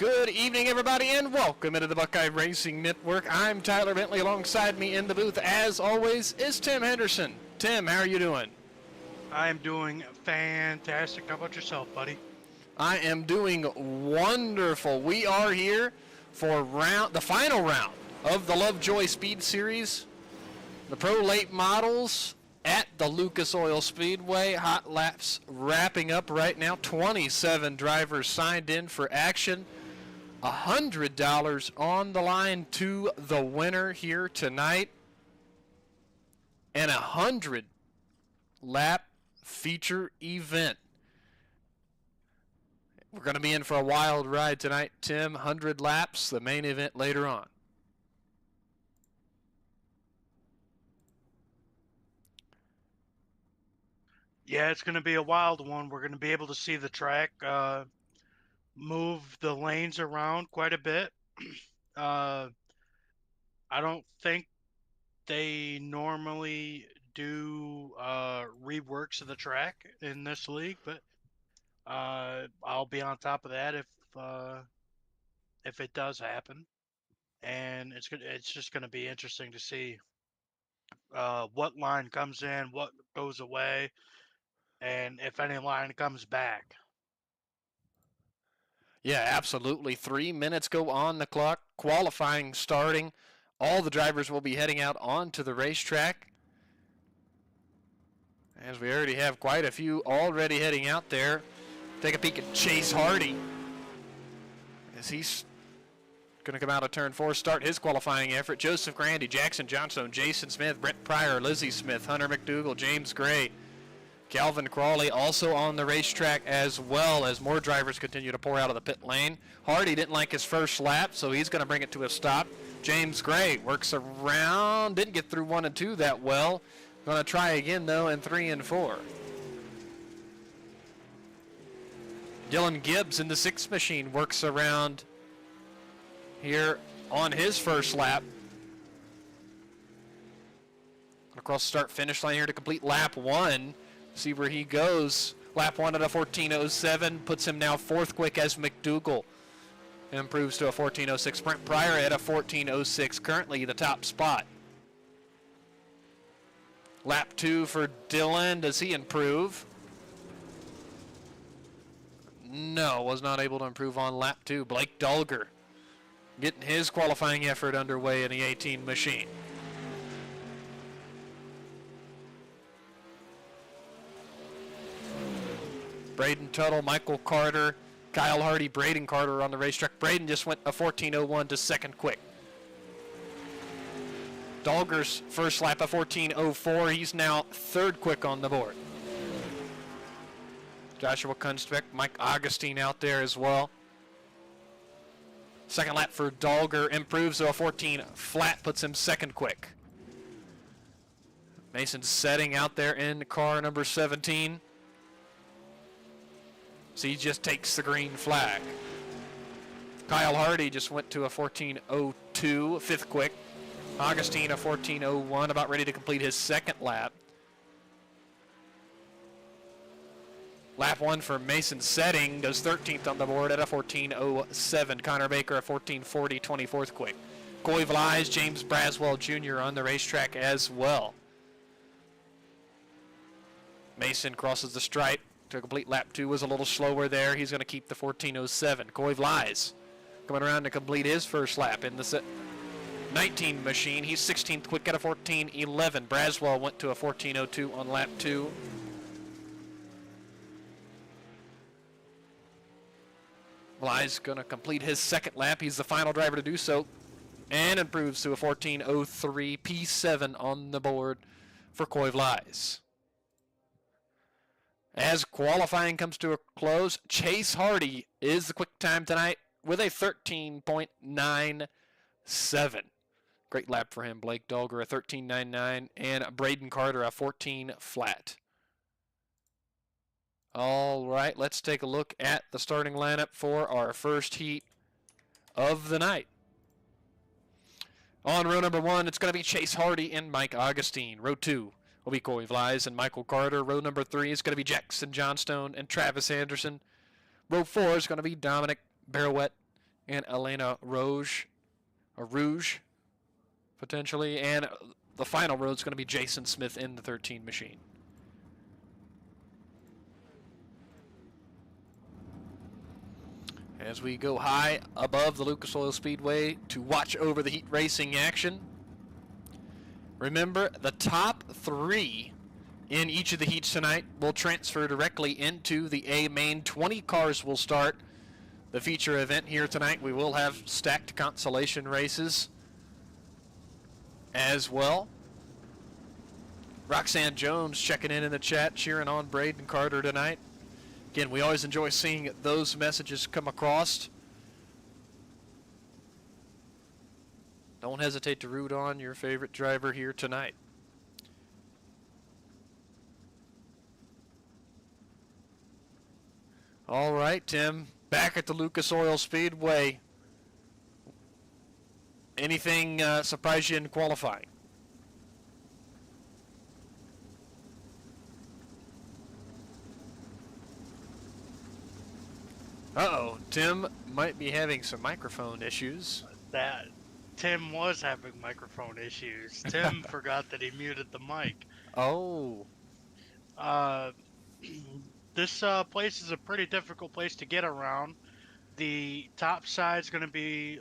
Good evening, everybody, and welcome into the Buckeye Racing Network. I'm Tyler Bentley. Alongside me in the booth, as always, is Tim Henderson. Tim, how are you doing? I'm doing fantastic. How about yourself, buddy? I am doing wonderful. We are here for the final round of the Lovejoy Speed Series. The Pro Late Models at the Lucas Oil Speedway. Hot laps wrapping up right now. 27 drivers signed in for action. $100 on the line to the winner here tonight. And a 100 lap feature event. We're going to be in for a wild ride tonight, Tim. 100 laps, the main event later on. Yeah, it's going to be a wild one. We're going to be able to see the track move the lanes around quite a bit. I don't think they normally do reworks of the track in this league, but I'll be on top of that if it does happen. And it's just going to be interesting to see what line comes in, what goes away, and if any line comes back. Yeah, absolutely. 3 minutes go on the clock. Qualifying starting. All the drivers will be heading out onto the racetrack. As we already have quite a few already heading out there. Take a peek at Chase Hardy. As he's going to come out of turn 4, start his qualifying effort. Joseph Grandy, Jackson Johnstone, Jason Smith, Brent Pryor, Lizzie Smith, Hunter McDougal, James Gray, Calvin Crawley also on the racetrack, as well as more drivers continue to pour out of the pit lane. Hardy didn't like his first lap, so he's going to bring it to a stop. James Gray works around, didn't get through 1 and 2 that well. Going to try again, though, in 3 and 4. Dylan Gibbs in the 6 machine works around here on his first lap. Across the start-finish line here to complete lap 1. See where he goes. Lap 1 at a 14:07 puts him now 4th quick as McDougal improves to a 14:06. Brent Pryor at a 14:06, currently the top spot. Lap 2 for Dylan. Does he improve? No, was not able to improve on lap 2. Blake Dulger getting his qualifying effort underway in the 18 machine. Braden Tuttle, Michael Carter, Kyle Hardy, Braden Carter on the racetrack. Braden just went a 14:01 to 2nd quick. Dulger's first lap a 14:04. He's now 3rd quick on the board. Joshua Kunstbeck, Mike Augustine out there as well. Second lap for Dulger, improves to a 14 flat, puts him 2nd quick. Mason Setting out there in car number 17. So he just takes the green flag. Kyle Hardy just went to a 14:02, 5th quick. Augustine a 14:01, about ready to complete his 2nd lap. Lap 1 for Mason Setting goes 13th on the board at a 14:07. Connor Baker a 14:40, 24th quick. Coy Vlies, James Braswell Jr. on the racetrack as well. Mason crosses the stripe to complete lap 2, was a little slower there. He's going to keep the 14:07. Coy Vlies coming around to complete his first lap in the 19 machine. He's 16th quick at a 14:11. Braswell went to a 14:02 on lap 2. Vlies going to complete his 2nd lap. He's the final driver to do so and improves to a 14:03. P7 on the board for Coy Vlies. As qualifying comes to a close, Chase Hardy is the quick time tonight with a 13.97. Great lap for him. Blake Dulger a 13.99 and Braden Carter a 14 flat. All right, let's take a look at the starting lineup for our first heat of the night. On row number 1, it's going to be Chase Hardy and Mike Augustine. Row 2 will be Coy Vlies and Michael Carter. Row number 3 is going to be Jackson Johnstone and Travis Anderson. Row 4 is going to be Dominic Barouette and Elena Rouge, potentially. And the final road is going to be Jason Smith in the 13 machine. As we go high above the Lucas Oil Speedway to watch over the heat racing action. Remember, the top 3 in each of the heats tonight will transfer directly into the A main. 20 cars will start the feature event here tonight. We will have stacked consolation races as well. Roxanne Jones checking in the chat, cheering on Braden Carter tonight. Again, we always enjoy seeing those messages come across. Don't hesitate to root on your favorite driver here tonight. All right, Tim, back at the Lucas Oil Speedway. Anything surprise you in qualifying? Uh-oh, Tim might be having some microphone issues. That Tim was having microphone issues. Tim forgot that he muted the mic. Oh. This place is a pretty difficult place to get around. The top side's going to be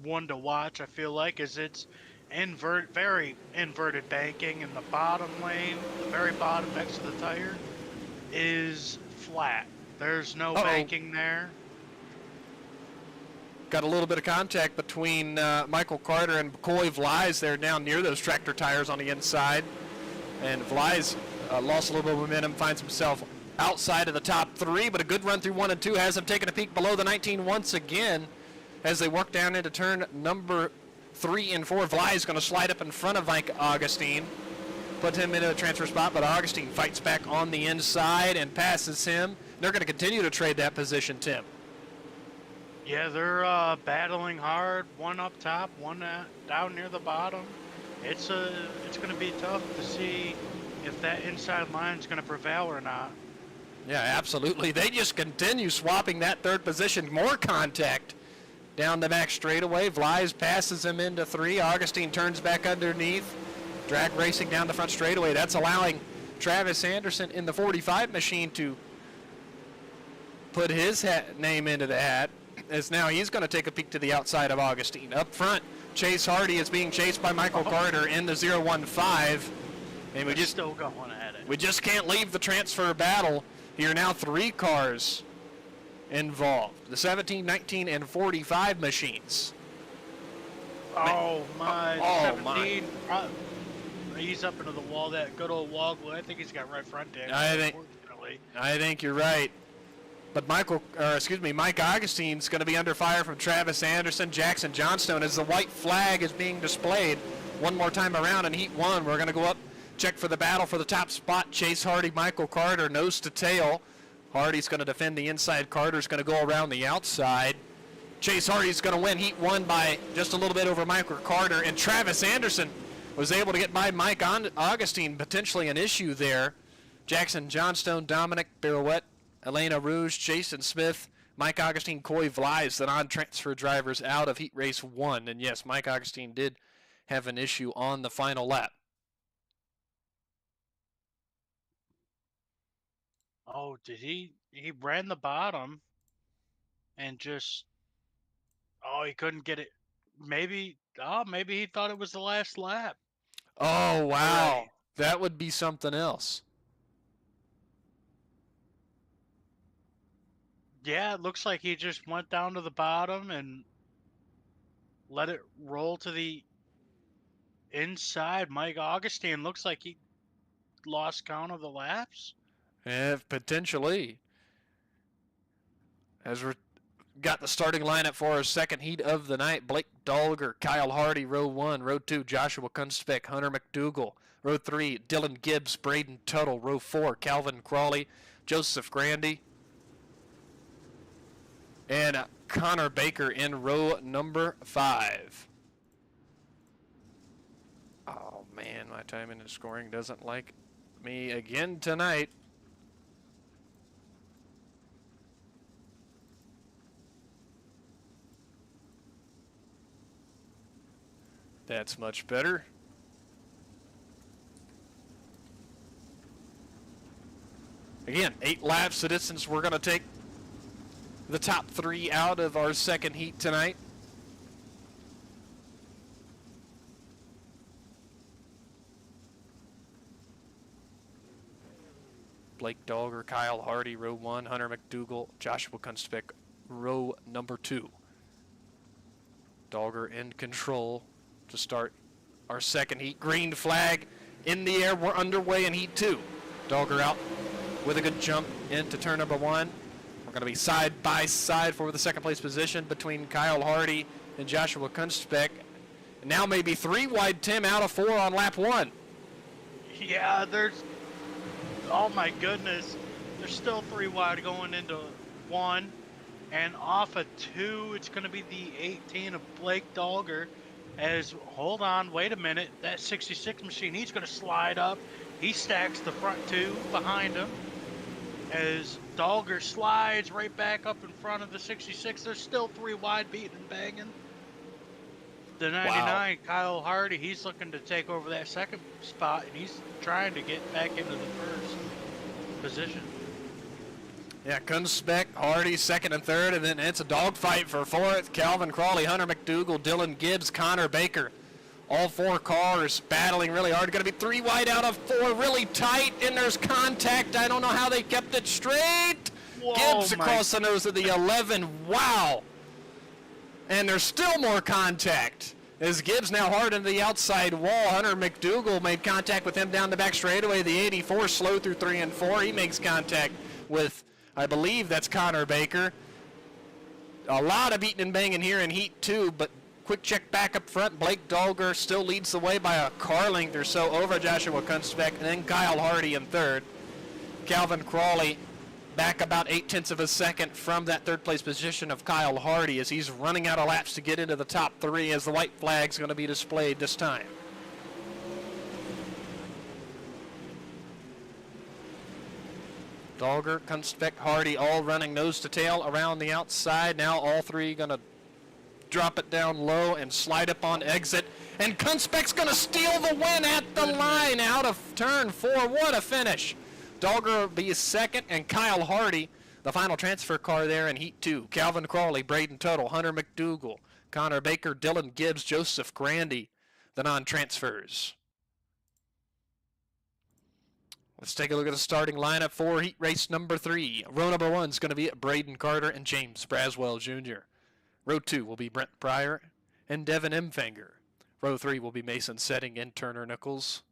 one to watch, I feel like, as it's very inverted banking, and the bottom lane, the very bottom next to the tire, is flat. There's no banking there. Got a little bit of contact between Michael Carter and McCoy Vlies there down near those tractor tires on the inside. And Vlies lost a little bit of momentum, finds himself outside of the top 3, but a good run through 1 and 2 has him taking a peek below the 19 once again as they work down into turn number 3 and 4. Vlies going to slide up in front of Mike Augustine, put him into a transfer spot, but Augustine fights back on the inside and passes him. They're going to continue to trade that position, Tim. Yeah, they're battling hard. One up top, one down near the bottom. It's going to be tough to see if that inside line is going to prevail or not. Yeah, absolutely. They just continue swapping that third position. More contact down the back straightaway. Vlies passes him into 3. Augustine turns back underneath. Drag racing down the front straightaway. That's allowing Travis Anderson in the 45 machine to put his name into the hat, as now he's going to take a peek to the outside of Augustine. Up front, Chase Hardy is being chased by Michael Carter in the 015, and we just still going at it. We just can't leave the transfer battle. Here now 3 cars involved, the 17, 19, and 45 machines. Oh my! Oh 17. He's up into the wall. That good old wall glue. I think he's got right front damage. I think you're right. But Mike Augustine's going to be under fire from Travis Anderson, Jackson Johnstone, as the white flag is being displayed one more time around in Heat 1. We're going to go up, check for the battle for the top spot. Chase Hardy, Michael Carter, nose to tail. Hardy's going to defend the inside. Carter's going to go around the outside. Chase Hardy's going to win Heat 1 by just a little bit over Michael Carter. And Travis Anderson was able to get by Mike Augustine, potentially an issue there. Jackson Johnstone, Dominic Pirouette, Elena Rouge, Jason Smith, Mike Augustine, Coy Vlies, the non-transfer drivers out of Heat Race 1. And yes, Mike Augustine did have an issue on the final lap. Oh, did he? He ran the bottom and just, he couldn't get it. Maybe he thought it was the last lap. Oh, wow. Already. That would be something else. Yeah, it looks like he just went down to the bottom and let it roll to the inside. Mike Augustine looks like he lost count of the laps. Potentially. As we're got the starting lineup for our second heat of the night. Blake Dolger, Kyle Hardy, row 1. Row 2, Joshua Kunstbeck, Hunter McDougall. Row 3, Dylan Gibbs, Braden Tuttle. Row 4, Calvin Crawley, Joseph Grandy, and Connor Baker in row number 5. Oh, man, my timing and scoring doesn't like me again tonight. That's much better. Again, 8 laps the distance. We're going to take the top 3 out of our second heat tonight. Blake Dogger, Kyle Hardy, row 1, Hunter McDougall, Joshua Kunstbeck, row number 2. Dogger in control to start our second heat. Green flag in the air. We're underway in heat 2. Dogger out with a good jump into turn number 1. We're going to be side by side for the second place position between Kyle Hardy and Joshua Kunstbeck. Now maybe 3 wide, Tim, out of 4 on lap 1. Yeah, oh my goodness, there's still 3 wide going into 1, and off of 2, it's going to be the 18 of Blake Dogger. Hold on, wait a minute, that 66 machine, he's going to slide up. He stacks the front 2 behind him. As Dogger slides right back up in front of the 66, there's still 3 wide beating and banging. The 99, wow. Kyle Hardy, he's looking to take over that second spot, and he's trying to get back into the first position. Yeah, Kunstbeck, Hardy, second and third, and then it's a dogfight for fourth. Calvin Crawley, Hunter McDougall, Dylan Gibbs, Connor Baker. All 4 cars battling really hard. Going to be 3 wide out of 4, really tight, and there's contact. I don't know how they kept it straight. Whoa, Gibbs across the nose of the 11. Wow. And there's still more contact as Gibbs now hard into the outside wall. Hunter McDougall made contact with him down the back straightaway. The 84 slow through 3 and 4. He makes contact with, I believe that's Connor Baker. A lot of beating and banging here in heat 2, but quick check back up front. Blake Dogger still leads the way by a car length or so over Joshua Kunstbeck, and then Kyle Hardy in third. Calvin Crawley back about 0.8 of a second from that third place position of Kyle Hardy as he's running out of laps to get into the top 3 as the white flag's going to be displayed this time. Dogger, Kunstbeck, Hardy all running nose to tail around the outside. Now all 3 going to drop it down low and slide up on exit. And Kunstbeck's going to steal the win at the line out of turn 4. What a finish. Dogger will be second, and Kyle Hardy, the final transfer car there in heat 2. Calvin Crawley, Braden Tuttle, Hunter McDougall, Connor Baker, Dylan Gibbs, Joseph Grandy, the non-transfers. Let's take a look at the starting lineup for heat race number 3. Row number 1 is going to be Braden Carter and James Braswell Jr. Row 2 will be Brent Pryor and Devin Imfinger. Row 3 will be Mason Setting and Turner Nichols.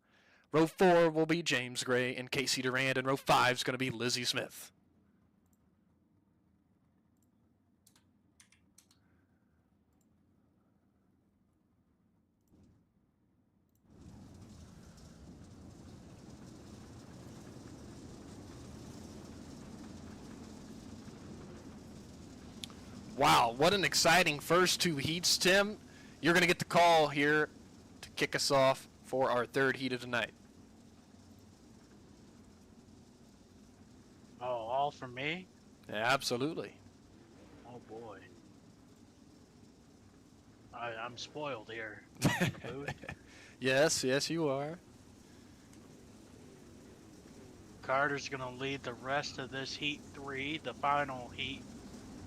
Row 4 will be James Gray and Casey Durand, and row 5 is going to be Lizzie Smith. Wow, what an exciting first 2 heats, Tim. You're going to get the call here to kick us off for our 3rd heat of the night. Oh, all for me? Yeah, absolutely. Oh boy. I'm spoiled here. Yes, you are. Carter's going to lead the rest of this heat 3, the final heat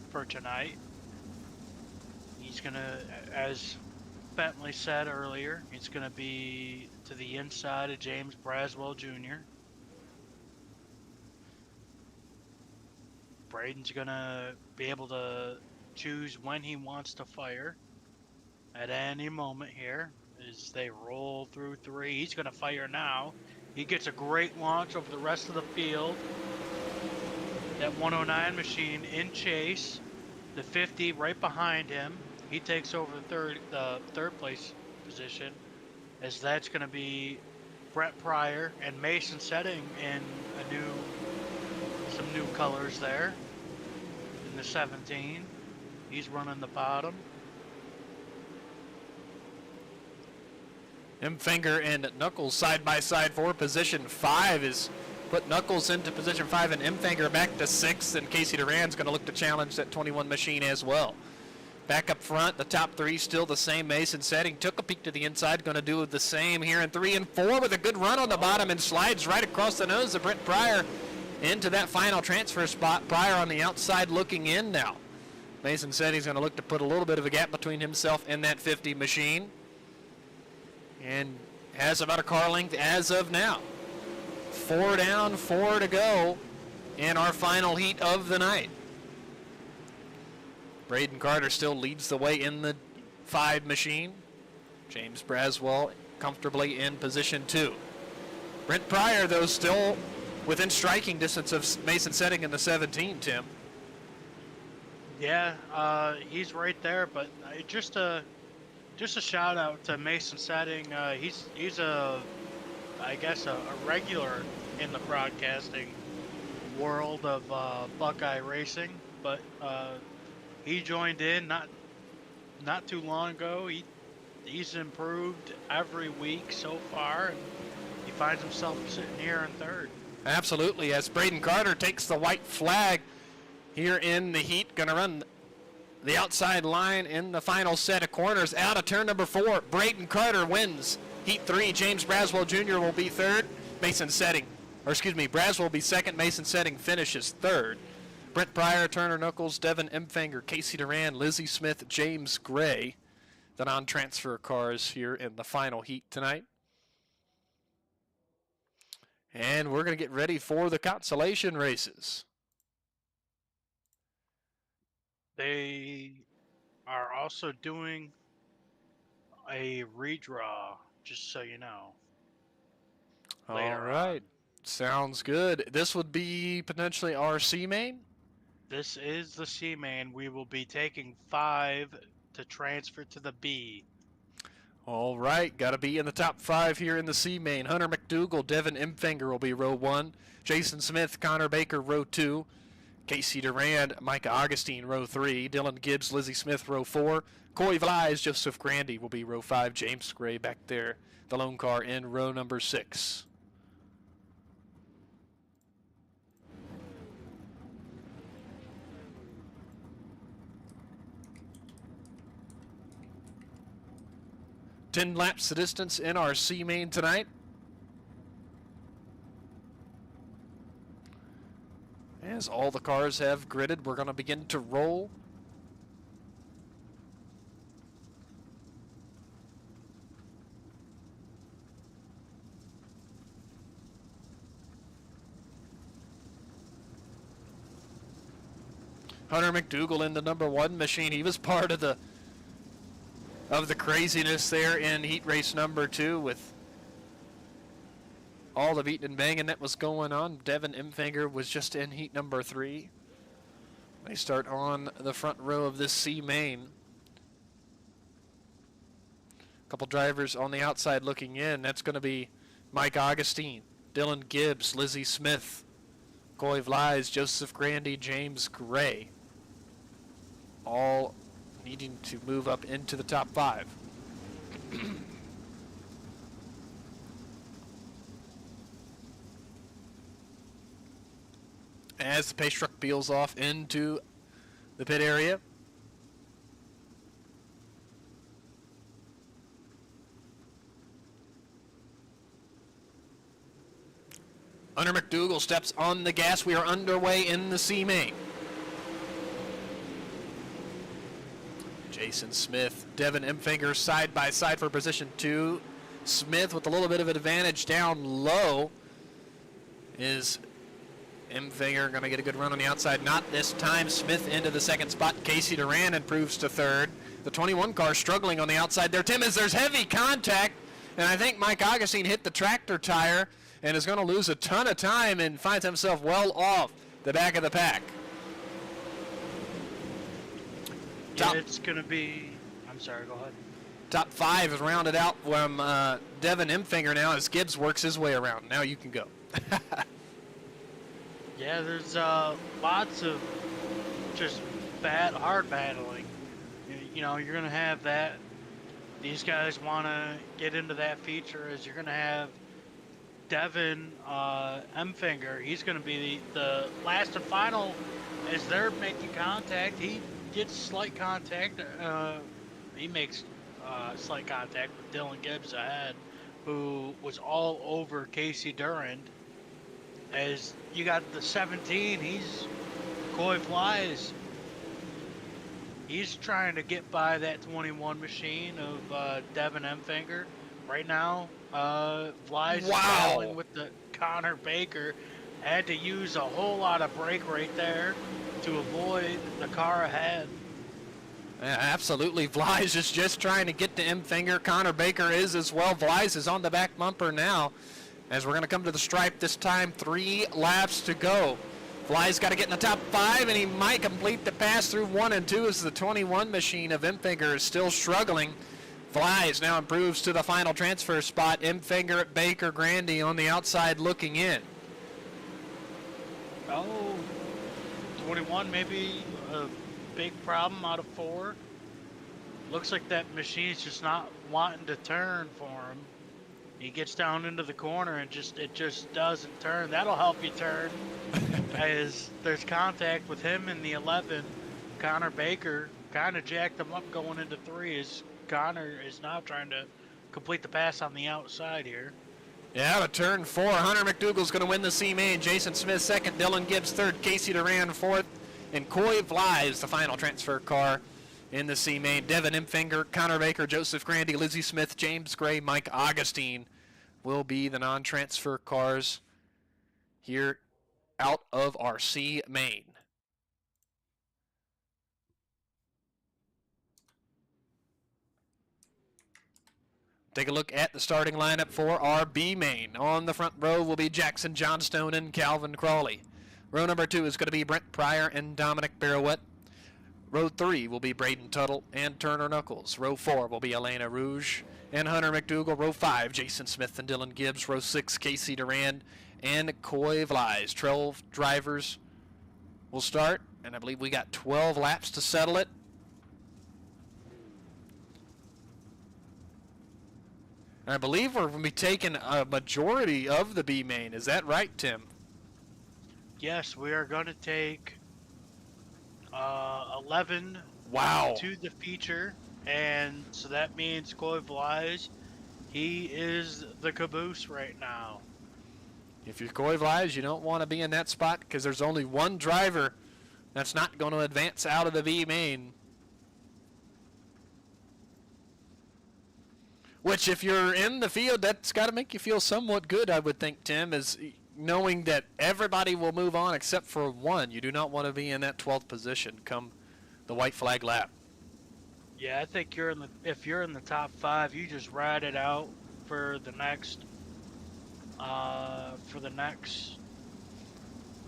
for tonight. He's going to, as Bentley said earlier, he's going to be to the inside of James Braswell Jr. Braden's going to be able to choose when he wants to fire at any moment here as they roll through 3. He's going to fire now. He gets a great launch over the rest of the field. That 109 machine in chase. The 50 right behind him. He takes over the third place position, as that's going to be Brett Pryor and Mason Setting in some new colors there in the 17. He's running the bottom. Imfinger and Knuckles side by side for position 5 is put Knuckles into position 5 and Imfinger back to 6th, and Casey Durand's going to look to challenge that 21 machine as well. Back up front, the top 3 still the same. Mason Setting took a peek to the inside. Going to do the same here in 3 and 4 with a good run on the bottom and slides right across the nose of Brent Pryor into that final transfer spot. Pryor on the outside looking in now. Mason said he's going to look to put a little bit of a gap between himself and that 50 machine. And has about a car length as of now. 4 down, 4 to go in our final heat of the night. Braden Carter still leads the way in the 5 machine. James Braswell comfortably in position 2. Brent Pryor, though, still within striking distance of Mason Setting in the 17, Tim. Yeah, he's right there, but just a shout out to Mason Setting. He's a regular in the broadcasting world of Buckeye Racing, but he joined in not too long ago. He's improved every week so far, and he finds himself sitting here in 3rd. Absolutely, as Braden Carter takes the white flag here in the heat, going to run the outside line in the final set of corners. Out of turn number 4, Braden Carter wins heat 3. James Braswell Jr. will be 3rd. Braswell will be 2nd. Mason Setting finishes 3rd. Brent Pryor, Turner Knuckles, Devin Empfinger, Casey Duran, Lizzie Smith, James Gray, the non-transfer cars here in the final heat tonight. And we're going to get ready for the consolation races. They are also doing a redraw, just so you know. All right. Sounds good. This would be potentially our C main? This is the C main. We will be taking 5 to transfer to the B. All right. Got to be in the top 5 here in the C main. Hunter McDougall, Devin Empfinger will be row 1. Jason Smith, Connor Baker, row 2. Casey Durand, Micah Augustine, row 3. Dylan Gibbs, Lizzie Smith, row 4. Coy Vlies, Joseph Grandy will be row 5. James Gray back there, the lone car in row number 6. Ten laps the distance in our C main tonight. As all the cars have gridded, we're going to begin to roll. Hunter McDougall in the number 1 machine. He was part of the craziness there in heat race number 2 with all the beating and banging that was going on. Devin Empfinger was just in heat number 3. They start on the front row of this C main. A couple drivers on the outside looking in. That's going to be Mike Augustine, Dylan Gibbs, Lizzie Smith, Coy Vlies, Joseph Grandy, James Gray. All needing to move up into the top 5. As the pace truck peels off into the pit area. Hunter McDougall steps on the gas. We are underway in the C main. Jason Smith, Devin Empfinger side by side for position 2. Smith with a little bit of an advantage down low. Is Empfinger going to get a good run on the outside? Not this time. Smith into the 2nd spot. Casey Duran improves to 3rd. The 21 car struggling on the outside there. Tim, as there's heavy contact, and I think Mike Augustine hit the tractor tire and is going to lose a ton of time and finds himself well off the back of the pack. Yeah, it's going to be... I'm sorry, go ahead. Top 5 is rounded out from Devin Empfinger now as Gibbs works his way around. Now you can go. Yeah, there's lots of just hard battling. You know, you're going to have that. These guys want to get into that feature as you're going to have Devin Empfinger. He's going to be the last and final as they're making contact. He gets slight contact. He makes slight contact with Dylan Gibbs ahead, who was all over Casey Durand. As you got the 17, Coy Flies. He's trying to get by that 21 machine of Devin Emfinger. Right now, Flies is battling with the Connor Baker. Had to use a whole lot of brake right there to avoid the car ahead. Yeah, absolutely. Flies is just trying to get to Emfinger. Connor Baker is as well. Flies is on the back bumper now. As we're going to come to the stripe this time, 3 laps to go. Fly's got to get in the top 5, and he might complete the pass through 1 and 2 as the 21 machine of Emfinger is still struggling. Flies now improves to the final transfer spot. Emfinger, Baker, Grandy on the outside looking in. Oh, 21 maybe a big problem out of 4. Looks like that machine's just not wanting to turn for him. He gets down into the corner and it just doesn't turn. That'll help you turn. As there's contact with him in the 11. Connor Baker kind of jacked him up going into 3 as Connor is now trying to complete the pass on the outside here. Yeah, to turn 4. Hunter McDougall's going to win the C-Main. Jason Smith second, Dylan Gibbs third, Casey Durand fourth, and Coy Flies the final transfer car in the C-Main. Devin Emfinger, Connor Baker, Joseph Grandy, Lizzie Smith, James Gray, Mike Augustine will be the non-transfer cars here out of our C-Main. Take a look at the starting lineup for our B-Main. On the front row will be Jackson Johnstone and Calvin Crawley. Row number 2 is going to be Brent Pryor and Dominic Barrowett. Row 3 will be Braden Tuttle and Turner Knuckles. Row 4 will be Elena Rouge and Hunter McDougall. Row 5, Jason Smith and Dylan Gibbs. Row 6, Casey Durand and Coy Flies. 12 drivers will start, and I believe we got 12 laps to settle it. I believe we're going to be taking a majority of the B-Main. Is that right, Tim? Yes, we are going to take 11 to the feature, and so that means Coy Flies, he is the caboose right now. If you're Coy Flies, you don't want to be in that spot because there's only one driver that's not going to advance out of the B-Main. Which, if you're in the field, that's got to make you feel somewhat good, I would think, Tim, is knowing that everybody will move on except for one. You do not want to be in that 12th position come the white flag lap. Yeah, I think if you're in the top 5, you just ride it out for the next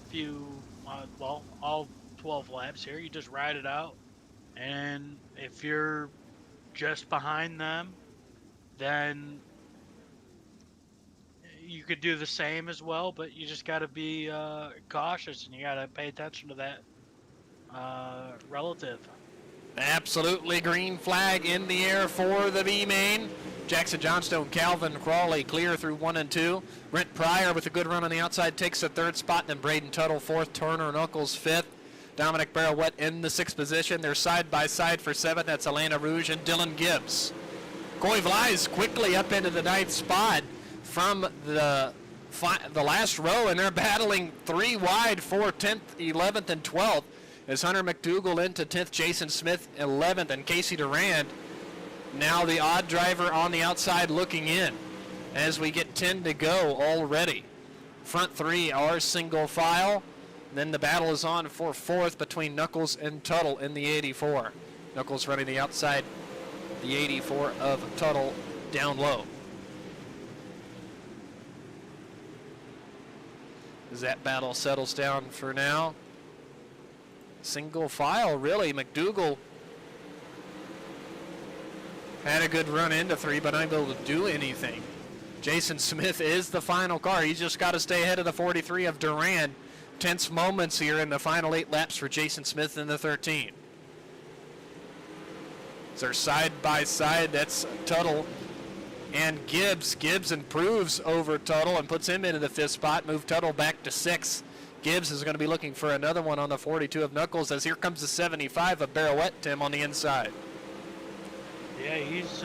few, all 12 laps here. You just ride it out, and if you're just behind them, then you could do the same as well, but you just got to be cautious, and you got to pay attention to that relative. Absolutely, green flag in the air for the B-Main. Jackson Johnstone, Calvin Crawley clear through 1 and 2. Brent Pryor with a good run on the outside takes the 3rd spot, then Braden Tuttle 4th, Turner Knuckles 5th. Dominic Barrowett in the 6th position. They're side by side for 7th. That's Elena Rouge and Dylan Gibbs. Coy Flies quickly up into the 9th spot from the last row, and they're battling 3 wide for 10th, 11th, and 12th. As Hunter McDougall into 10th, Jason Smith 11th, and Casey Durand now the odd driver on the outside looking in as we get 10 to go already. Front 3 are single file. Then the battle is on for 4th between Knuckles and Tuttle in the 84. Knuckles running the outside, the 84 of Tuttle down low. As that battle settles down for now. Single file, really. McDougall had a good run into 3, but unable to do anything. Jason Smith is the final car. He's just got to stay ahead of the 43 of Durand. Tense moments here in the final 8 laps for Jason Smith in the 13. So they're side by side. That's Tuttle and Gibbs. Gibbs improves over Tuttle and puts him into the 5th spot. Move Tuttle back to 6th. Gibbs is going to be looking for another one on the 42 of Knuckles as here comes the 75 of Barrowett, Tim, on the inside. Yeah, he's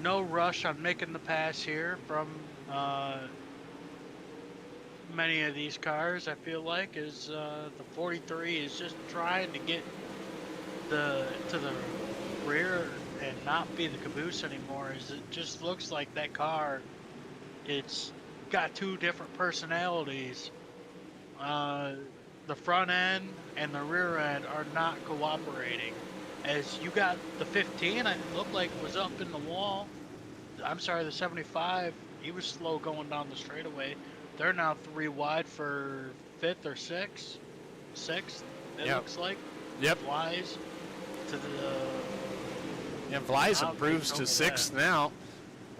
no rush on making the pass here from many of these cars. I feel like is the 43 is just trying to get to the rear and not be the caboose anymore. Is it just looks like that car, it's got two different personalities. The front end and the rear end are not cooperating. As you got the 15, it looked like it was up in the wall. I'm sorry, the 75, he was slow going down the straightaway. They're now 3 wide for 5th or 6th. 6th, it looks like. Yep. Flies to the... Yeah, Flies improves to 6th now.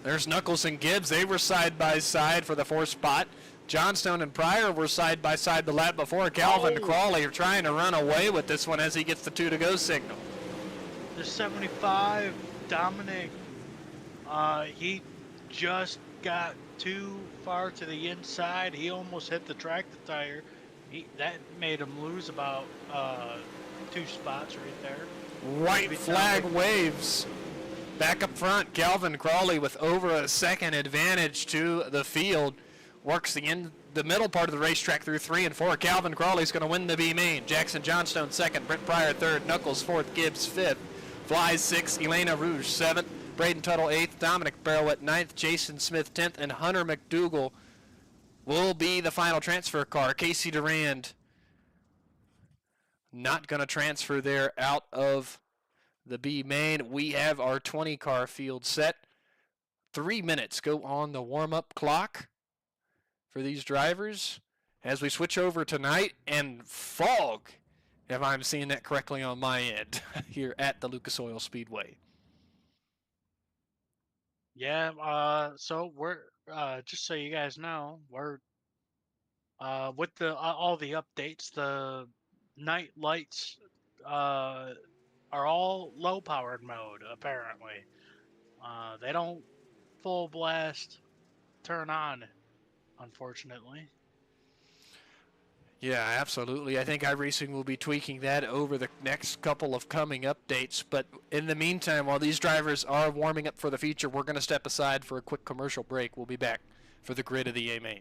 There's Knuckles and Gibbs. They were side by side for the 4th spot. Johnstone and Pryor were side by side the lap before. Calvin Crawley are trying to run away with this one as he gets the 2 to go signal. The 75, Dominic, he just got too far to the inside. He almost hit the tractor tire. That made him lose about 2 spots right there. White flag waves. Back up front, Calvin Crawley with over a second advantage to the field. Works the middle part of the racetrack through 3 and 4. Calvin Crawley's going to win the B main. Jackson Johnstone 2nd, Brent Pryor 3rd, Knuckles 4th, Gibbs 5th, Flies 6th, Elena Rouge 7th, Braden Tuttle 8th, Dominic Barrowett 9th, Jason Smith 10th, and Hunter McDougal will be the final transfer car. Casey Durand not going to transfer there out of the B main. We have our 20 car field set. 3 minutes go on the warm-up clock for these drivers as we switch over tonight, and fog, if I'm seeing that correctly on my end, here at the Lucas Oil Speedway. Yeah, so we're just so you guys know, we're with the all the updates. The night lights are all low powered mode apparently. They don't full blast turn on, unfortunately. Yeah, absolutely. I think iRacing will be tweaking that over the next couple of coming updates. But in the meantime, while these drivers are warming up for the feature, we're going to step aside for a quick commercial break. We'll be back for the grid of the A main.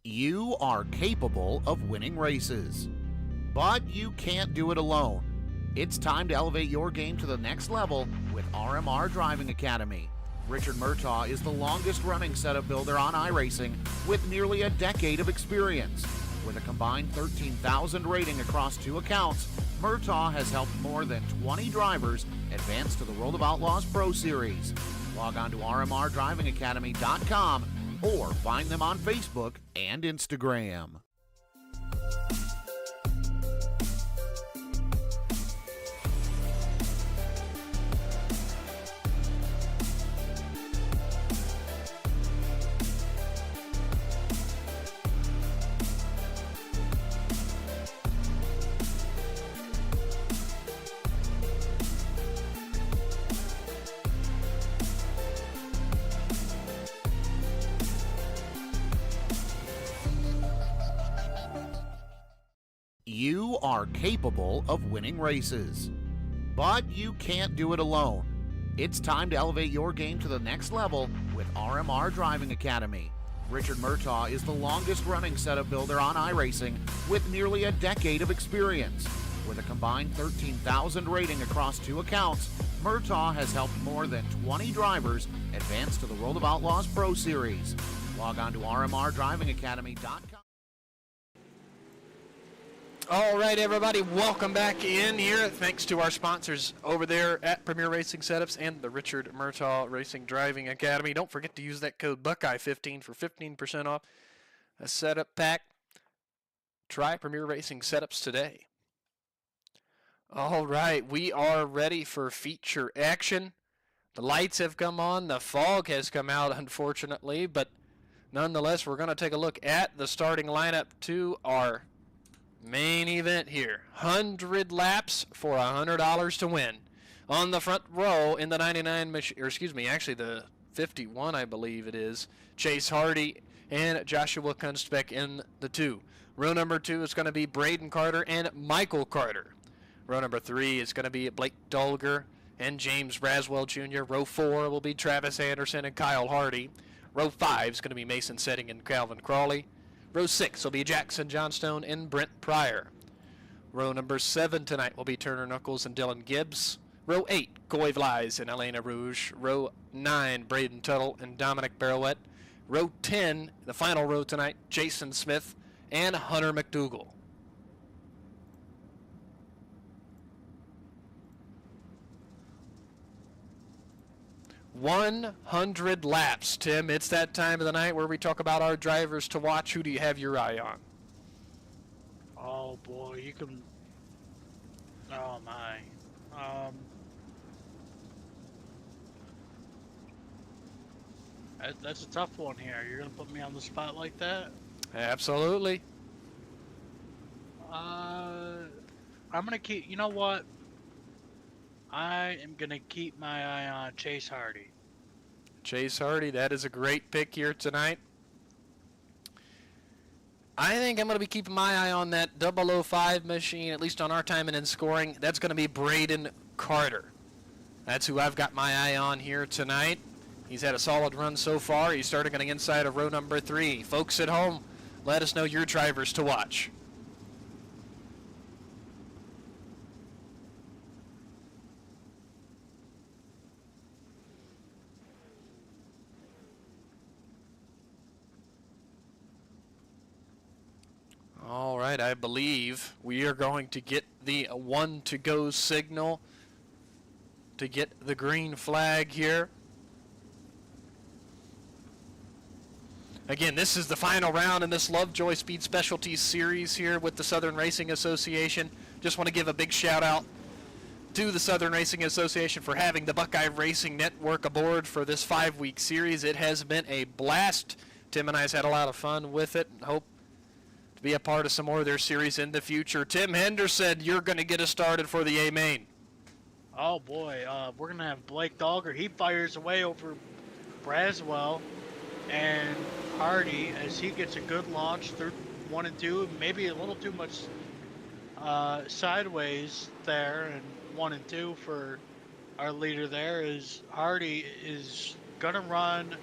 You are capable of winning races, but you can't do it alone. It's time to elevate your game to the next level with RMR Driving Academy. Richard Murtaugh is the longest running setup builder on iRacing with nearly a decade of experience. With a combined 13,000 rating across 2 accounts, Murtaugh has helped more than 20 drivers advance to the World of Outlaws Pro Series. Log on to rmrdrivingacademy.com or find them on Facebook and Instagram. You are capable of winning races, but you can't do it alone. It's time to elevate your game to the next level with RMR Driving Academy. Richard Murtaugh is the longest running setup builder on iRacing with nearly a decade of experience. With a combined 13,000 rating across 2 accounts, Murtaugh has helped more than 20 drivers advance to the World of Outlaws Pro Series. Log on to rmrdrivingacademy.com. All right, everybody, welcome back in here. Thanks to our sponsors over there at Premier Racing Setups and the Richard Murtaugh Racing Driving Academy. Don't forget to use that code Buckeye15 for 15% off a setup pack. Try Premier Racing setups today. All right, we are ready for feature action. The lights have come on. The fog has come out, unfortunately, but nonetheless, we're going to take a look at the starting lineup to our main event here. 100 laps for $100 to win. On the front row in the 99 machine, or excuse me, actually the 51, I believe it is, Chase Hardy and Joshua Kunstbeck in the 2. Row number 2 is going to be Braden Carter and Michael Carter. Row number 3 is going to be Blake Dolger and James Braswell Jr. Row 4 will be Travis Anderson and Kyle Hardy. Row 5 is going to be Mason Setting and Calvin Crawley. Row 6 will be Jackson Johnstone and Brent Pryor. Row number 7 tonight will be Turner Knuckles and Dylan Gibbs. Row 8, Goy Vlies and Elena Rouge. Row 9, Braden Tuttle and Dominic Barrowett. Row 10, the final row tonight, Jason Smith and Hunter McDougall. $100 laps, Tim. It's that time of the night where we talk about our drivers to watch. Who do you have your eye on? Oh boy, you can. Oh my. That's a tough one here. You're gonna put me on the spot like that? Absolutely. I'm gonna keep. You know what? I am gonna keep my eye on Chase Hardy. Chase Hardy, that is a great pick here tonight. I think I'm going to be keeping my eye on that 005 machine, at least on our timing and scoring. That's going to be Braden Carter. That's who I've got my eye on here tonight. He's had a solid run so far. He's starting on the inside of row number 3. Folks at home, let us know your drivers to watch. All right, I believe we are going to get the 1 to go signal to get the green flag here. Again, this is the final round in this Lovejoy Speed Specialties series here with the Southern Racing Association. Just want to give a big shout out to the Southern Racing Association for having the Buckeye Racing Network aboard for this 5-week series. It has been a blast. Tim and I has had a lot of fun with it and hope be a part of some more of their series in the future. Tim Henderson, you're going to get us started for the A main. Oh boy, we're gonna have Blake Dolger. He fires away over Braswell and Hardy as he gets a good launch through 1 and 2, maybe a little too much sideways there, and 1 and 2 for our leader there. Is Hardy is gonna run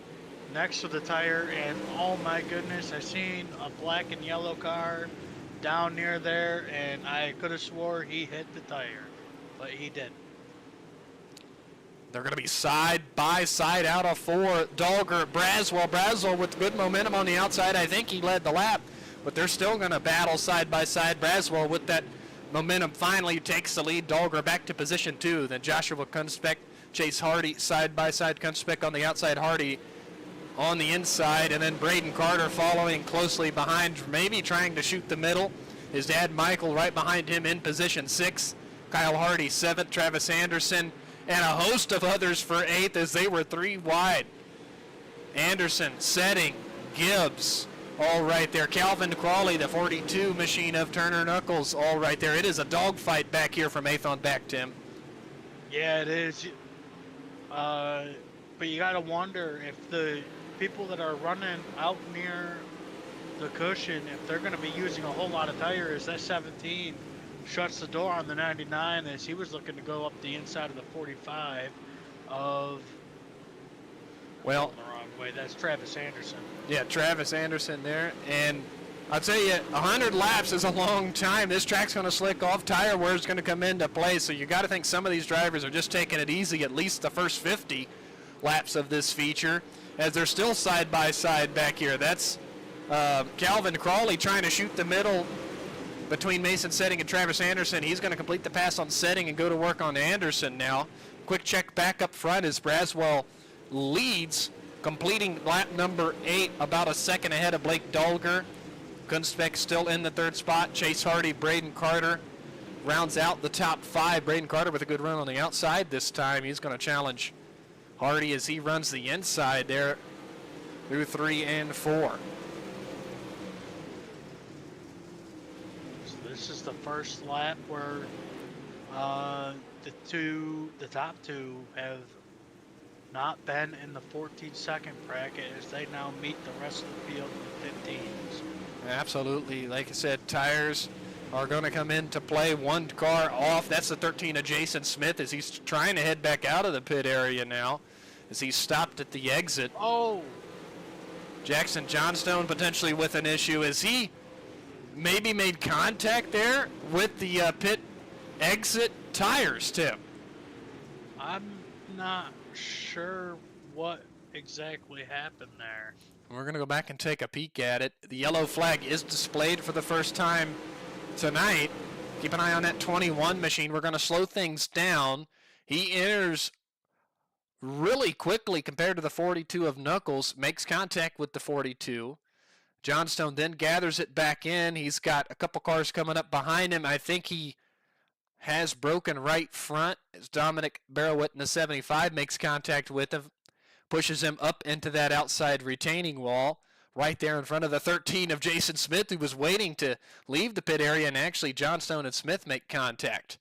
next to the tire, and oh my goodness, I seen a black and yellow car down near there, and I could have swore he hit the tire, but he didn't. They're going to be side by side out of 4. Dolger, Braswell with good momentum on the outside. I think he led the lap, but they're still going to battle side by side. Braswell with that momentum finally takes the lead. Dolger back to position 2. Then Joshua Kunstbeck, Chase Hardy side by side. Kunstbeck on the outside, Hardy on the inside, and then Braden Carter following closely behind, maybe trying to shoot the middle. His dad Michael right behind him in position 6. Kyle Hardy 7th, Travis Anderson, and a host of others for 8th as they were 3 wide. Anderson, Setting, Gibbs, all right there. Calvin Crawley, the 42 machine of Turner Knuckles, all right there. It is a dogfight back here from 8th on back, Tim. Yeah, it is. But you got to wonder if the people that are running out near the cushion, if they're going to be using a whole lot of tires. That 17 shuts the door on the 99 as he was looking to go up the inside of the 45 of, well, the wrong way. That's Travis Anderson. Yeah, Travis Anderson there. And I'll tell you, 100 laps is a long time. This track's going to slick off. Tire wear is going to come into play. So you got to think some of these drivers are just taking it easy at least the first 50 laps of this feature, as they're still side by side back here. That's Calvin Crawley trying to shoot the middle between Mason Setting and Travis Anderson. He's going to complete the pass on Setting and go to work on Anderson now. Quick check back up front as Braswell leads, completing lap number 8, about a second ahead of Blake Dolger. Kunstbeck still in the 3rd spot. Chase Hardy, Braden Carter rounds out the top 5. Braden Carter with a good run on the outside this time. He's going to challenge Hardy as he runs the inside there through 3 and 4. So this is the first lap where the top 2 have not been in the 14-second bracket as they now meet the rest of the field in 15s. Absolutely. Like I said, tires are going to come into play. One car off. That's the 13 of Jason Smith as he's trying to head back out of the pit area now as he's stopped at the exit. Oh! Jackson Johnstone potentially with an issue as he maybe made contact there with the pit exit tires, Tim. I'm not sure what exactly happened there. We're going to go back and take a peek at it. The yellow flag is displayed for the first time tonight. Keep an eye on that 21 machine. We're going to slow things down. He enters really quickly compared to the 42 of Knuckles, makes contact with the 42. Johnstone then gathers it back in. He's got a couple cars coming up behind him. I think he has broken right front as Dominic Barrowett in the 75 makes contact with him. Pushes him up into that outside retaining wall right there in front of the 13 of Jason Smith, who was waiting to leave the pit area, and actually Johnstone and Smith make contact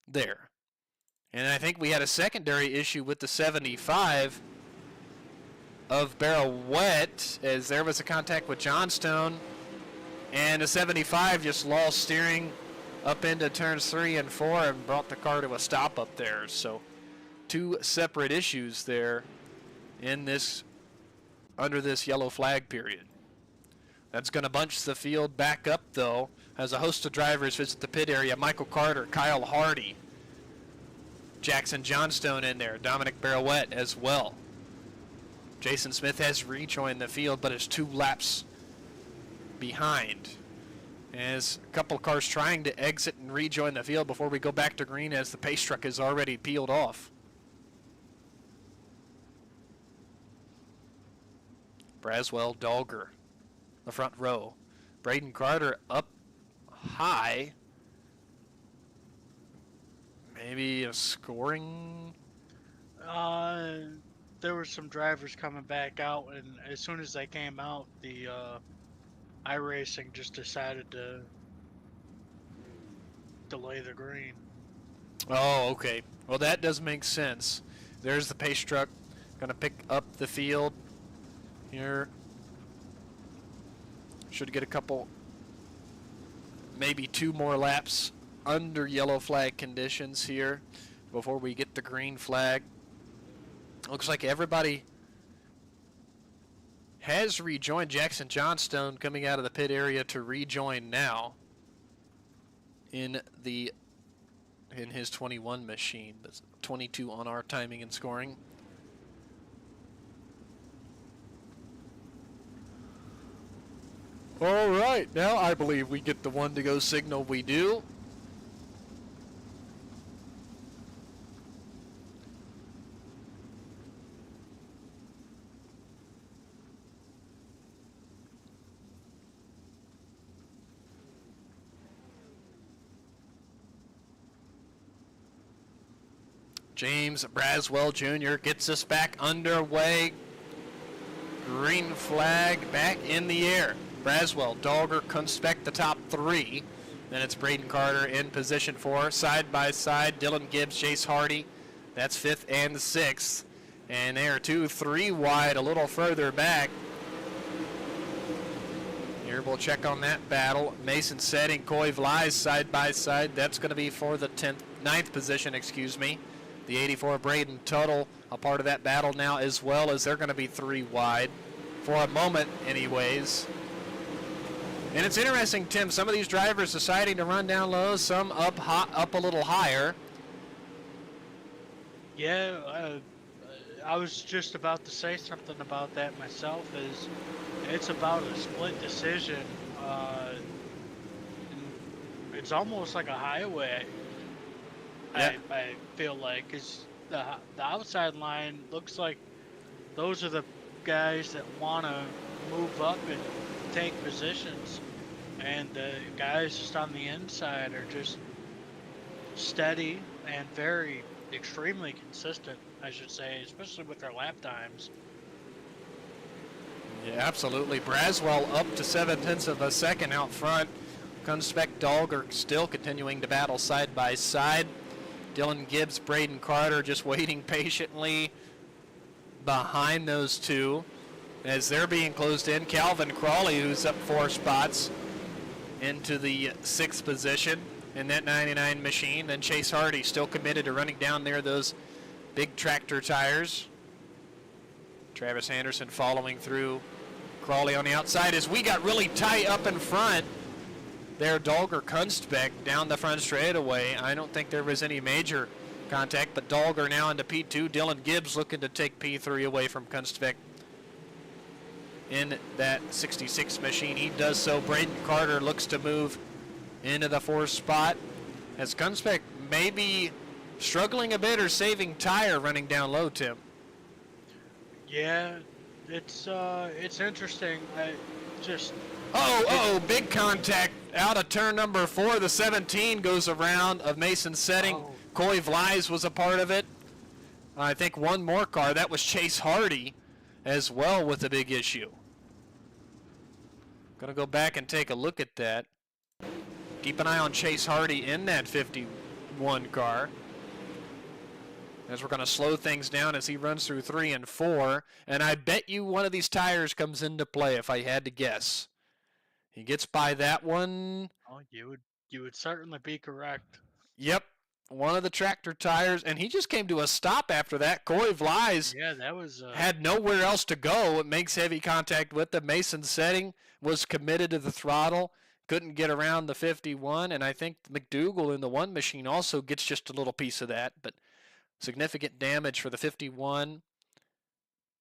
there. And I think we had a secondary issue with the 75 of Barrowett as there was a contact with Johnstone, and the 75 just lost steering up into turns 3 and 4 and brought the car to a stop up there. So 2 separate issues there in this under this yellow flag period. That's going to bunch the field back up though as a host of drivers visit the pit area. Michael Carter, Kyle Hardy, Jackson Johnstone in there, Dominic Barrowett as well. Jason Smith has rejoined the field but is 2 laps behind. As a couple of cars trying to exit and rejoin the field before we go back to green as the pace truck is already peeled off. Braswell, Dahlger, the front row. Braden Carter up high. Maybe a scoring? There were some drivers coming back out, and as soon as they came out, the iRacing just decided to delay the green. Oh, okay. Well, that does make sense. There's the pace truck going to pick up the field here. Should get a couple, maybe 2 more laps under yellow flag conditions here before we get the green flag. Looks like everybody has rejoined. Jackson Johnstone coming out of the pit area to rejoin now in his 21 machine. That's 22 on our timing and scoring. All right, now I believe we get the 1 to go signal. We do. James Braswell Jr. gets us back underway. Green flag back in the air. Braswell, Dahlger, Kunstbeck, the top 3. Then it's Braden Carter in position 4. Side by side, Dylan Gibbs, Chase Hardy. That's 5th and 6th. And they are 2, 3 wide, a little further back. Here we'll check on that battle. Mason Setting, Coy Vlies side by side. That's going to be for the 9th position, excuse me. The 84 Braden Tuttle, a part of that battle now as well, as they're going to be 3 wide for a moment anyways. And it's interesting, Tim, some of these drivers deciding to run down low, some up a little higher. Yeah, I was just about to say something about that myself. Is it's about a split decision. It's almost like a highway. Yeah. I feel like, because the outside line looks like those are the guys that want to move up and take positions, and the guys just on the inside are just steady and extremely consistent, I should say, especially with their lap times. Yeah, absolutely. Braswell up to 0.7 of a second out front. Kunspek, Dahlger still continuing to battle side by side. Dylan Gibbs, Braden Carter just waiting patiently behind those two as they're being closed in. Calvin Crawley, who's up 4 spots into the 6th position in that 99 machine. Then Chase Hardy still committed to running down there those big tractor tires. Travis Anderson following through. Crawley on the outside as we got really tight up in front. There, Dahlger Kunstbeck down the front straightaway. I don't think there was any major contact, but Dahlger now into P2. Dylan Gibbs looking to take P3 away from Kunstbeck in that 66 machine. He does so. Braden Carter looks to move into the 4th spot as Kunstbeck may be struggling a bit or saving tire running down low, Tim. Yeah, it's interesting. Big contact out of turn number 4. The 17 goes around of Mason Setting. Oh. Coy Vlies was a part of it. I think one more car. That was Chase Hardy as well with a big issue. Going to go back and take a look at that. Keep an eye on Chase Hardy in that 51 car, as we're going to slow things down as he runs through 3 and 4. And I bet you one of these tires comes into play if I had to guess. He gets by that one. Oh, you would certainly be correct. Yep, one of the tractor tires, and he just came to a stop after that. Coy Vlies that was had nowhere else to go. It makes heavy contact with the Mason Setting, was committed to the throttle, couldn't get around the 51, and I think McDougal in the 1 machine also gets just a little piece of that, but significant damage for the 51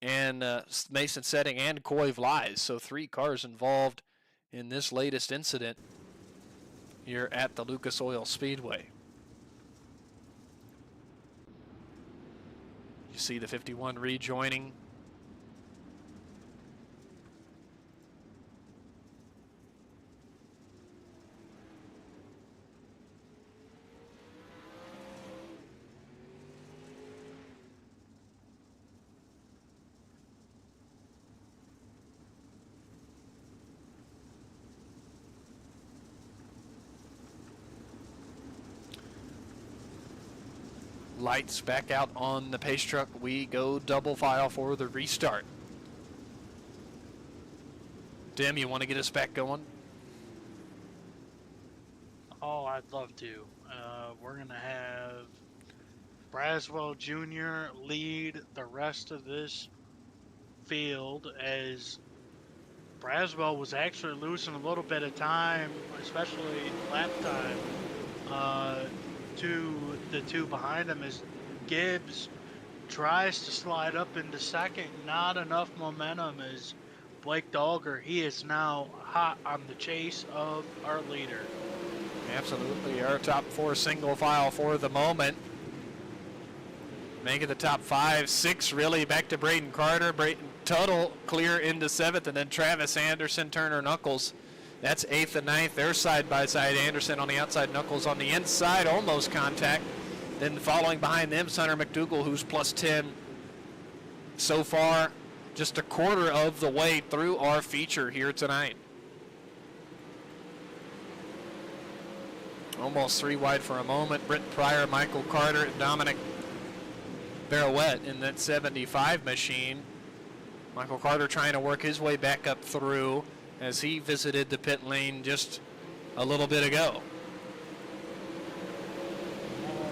and Mason Setting and Coy Vlies. So 3 cars involved in this latest incident here at the Lucas Oil Speedway. You see the 51 rejoining. Lights back out on the pace truck. We go double file for the restart. Tim, you want to get us back going? Oh, I'd love to. We're going to have Braswell Jr. lead the rest of this field, as Braswell was actually losing a little bit of time, especially lap time, to the 2 behind him, as Gibbs tries to slide up into 2nd. Not enough momentum as Blake Dahlger, he is now hot on the chase of our leader. Absolutely, our top 4 single file for the moment. Making the top 5, 6 really back to Braden Carter. Braden Tuttle clear into 7th, and then Travis Anderson, Turner Knuckles. That's 8th and 9th. They're side by side. Anderson on the outside, Knuckles on the inside, almost contact. Then following behind them, Hunter McDougal, who's plus 10 so far, just a quarter of the way through our feature here tonight. Almost 3 wide for a moment. Britt Pryor, Michael Carter, and Dominic Barouette in that 75 machine. Michael Carter trying to work his way back up through as he visited the pit lane just a little bit ago.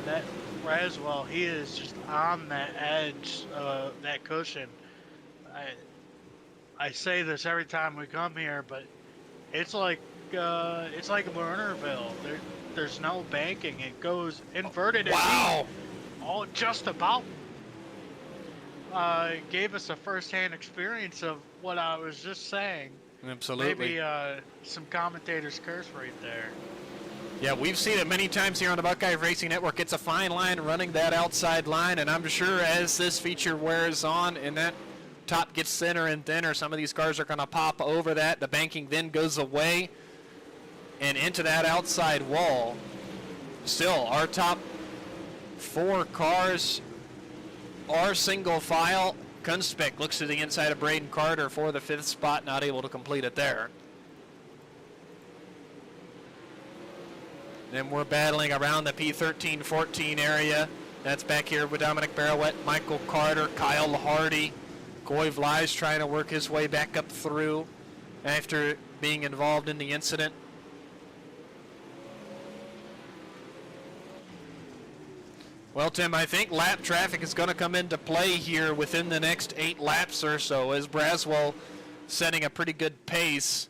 That Braswell, he is just on that edge, that cushion. I say this every time we come here, but it's like Lernerville. There's no banking. It goes inverted. Wow! All just about gave us a first-hand experience of what I was just saying. Absolutely. Maybe some commentators curse right there. Yeah, we've seen it many times here on the Buckeye Racing Network. It's a fine line running that outside line, and I'm sure as this feature wears on in that top gets thinner and thinner. Some of these cars are going to pop over that. The banking then goes away and into that outside wall. Still, our top 4 cars are single file. Kunspek looks to the inside of Braden Carter for the 5th spot, not able to complete it there. Then we're battling around the P13-14 area. That's back here with Dominic Barrowett, Michael Carter, Kyle Hardy. Coy Vlies trying to work his way back up through after being involved in the incident. Well, Tim, I think lap traffic is going to come into play here within the next 8 laps or so, as Braswell setting a pretty good pace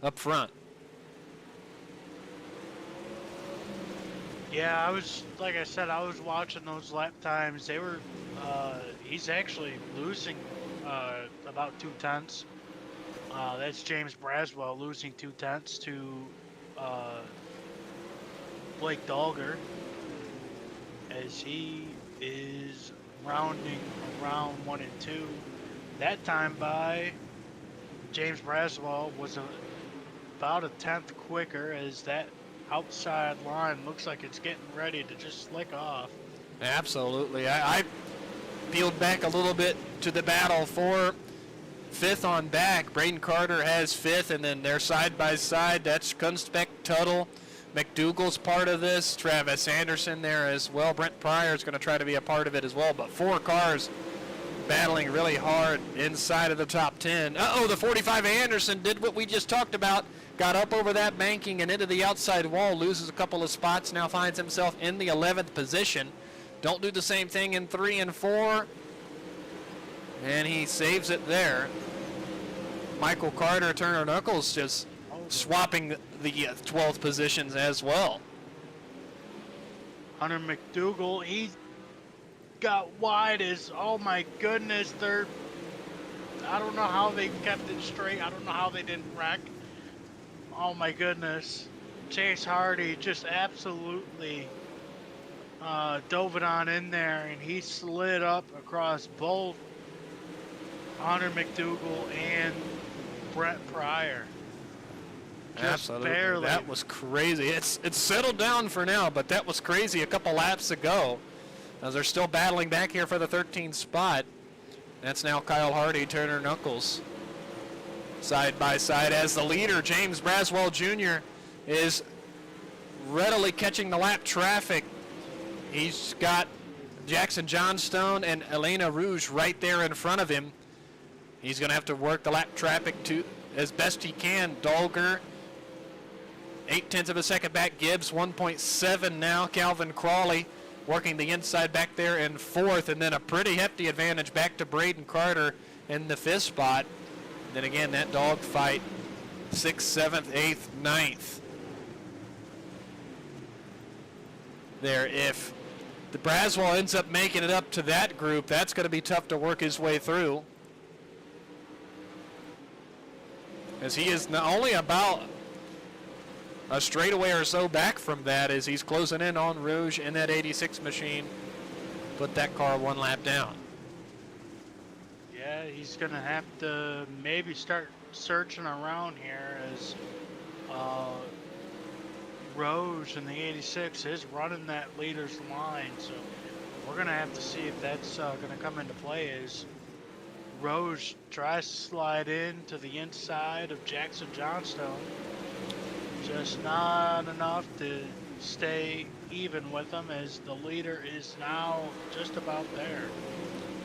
up front. Yeah, like I said, I was watching those lap times. They were, he's actually losing about 2 tenths. That's James Braswell losing 2 tenths to Blake Dahlger, as he is rounding around 1 and 2. That time by James Braswell was about a tenth quicker, as that outside line looks like it's getting ready to just slick off. Absolutely. I peeled back a little bit to the battle for 5th on back. Braden Carter has 5th, and then they're side by side. That's Kunspek, Tuttle. McDougal's part of this. Travis Anderson there as well. Brent Pryor is going to try to be a part of it as well. But 4 cars battling really hard inside of the top 10. Uh-oh, the 45 Anderson did what we just talked about. Got up over that banking and into the outside wall. Loses a couple of spots. Now finds himself in the 11th position. Don't do the same thing in 3 and 4. And he saves it there. Michael Carter, Turner Knuckles just swapping the 12th positions as well. Hunter McDougal, he got wide as, oh my goodness, I don't know how they kept it straight. I don't know how they didn't wreck. Oh my goodness. Chase Hardy just absolutely dove it on in there, and he slid up across both Hunter McDougal and Brent Pryor. Just Absolutely. barely. That was crazy. It's settled down for now, but that was crazy a couple laps ago, as they're still battling back here for the 13th spot. That's now Kyle Hardy, Turner Knuckles, side by side, as the leader, James Braswell Jr., is readily catching the lap traffic. He's got Jackson Johnstone and Elena Rouge right there in front of him. He's going to have to work the lap traffic to as best he can. Dahlger, 0.8 of a second back. Gibbs, 1.7 now. Calvin Crawley working the inside back there in 4th, and then a pretty hefty advantage back to Braden Carter in the 5th spot. And then again, that dog fight, 6th, 7th, 8th, 9th. There, if the Braswell ends up making it up to that group, that's going to be tough to work his way through, as he is not only about a straightaway or so back from that, as he's closing in on Rouge in that 86 machine. Put that car 1 lap down. Yeah, he's going to have to maybe start searching around here, as Rouge in the 86 is running that leader's line. So we're going to have to see if that's going to come into play, as Rouge tries to slide in to the inside of Jackson Johnstone. Just not enough to stay even with him, as the leader is now just about there.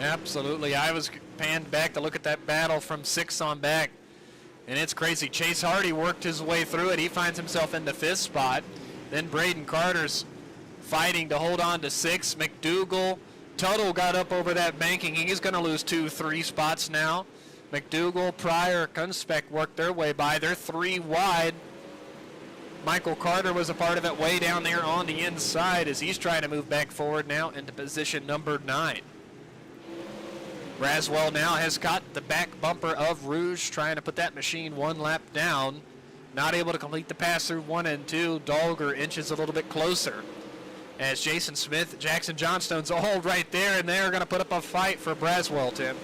Absolutely. I was panned back to look at that battle from 6 on back, and it's crazy. Chase Hardy worked his way through it. He finds himself in the 5th spot. Then Braden Carter's fighting to hold on to 6. McDougal, Tuttle got up over that banking. He's going to lose 2, 3 spots now. McDougal, Pryor, Kunspek worked their way by. They're 3 wide. Michael Carter was a part of it way down there on the inside, as he's trying to move back forward now into position number 9. Braswell now has got the back bumper of Rouge, trying to put that machine 1 lap down. Not able to complete the pass through 1 and 2. Dahlger inches a little bit closer, as Jason Smith, Jackson Johnstone's all right there, and they're going to put up a fight for Braswell, Tim.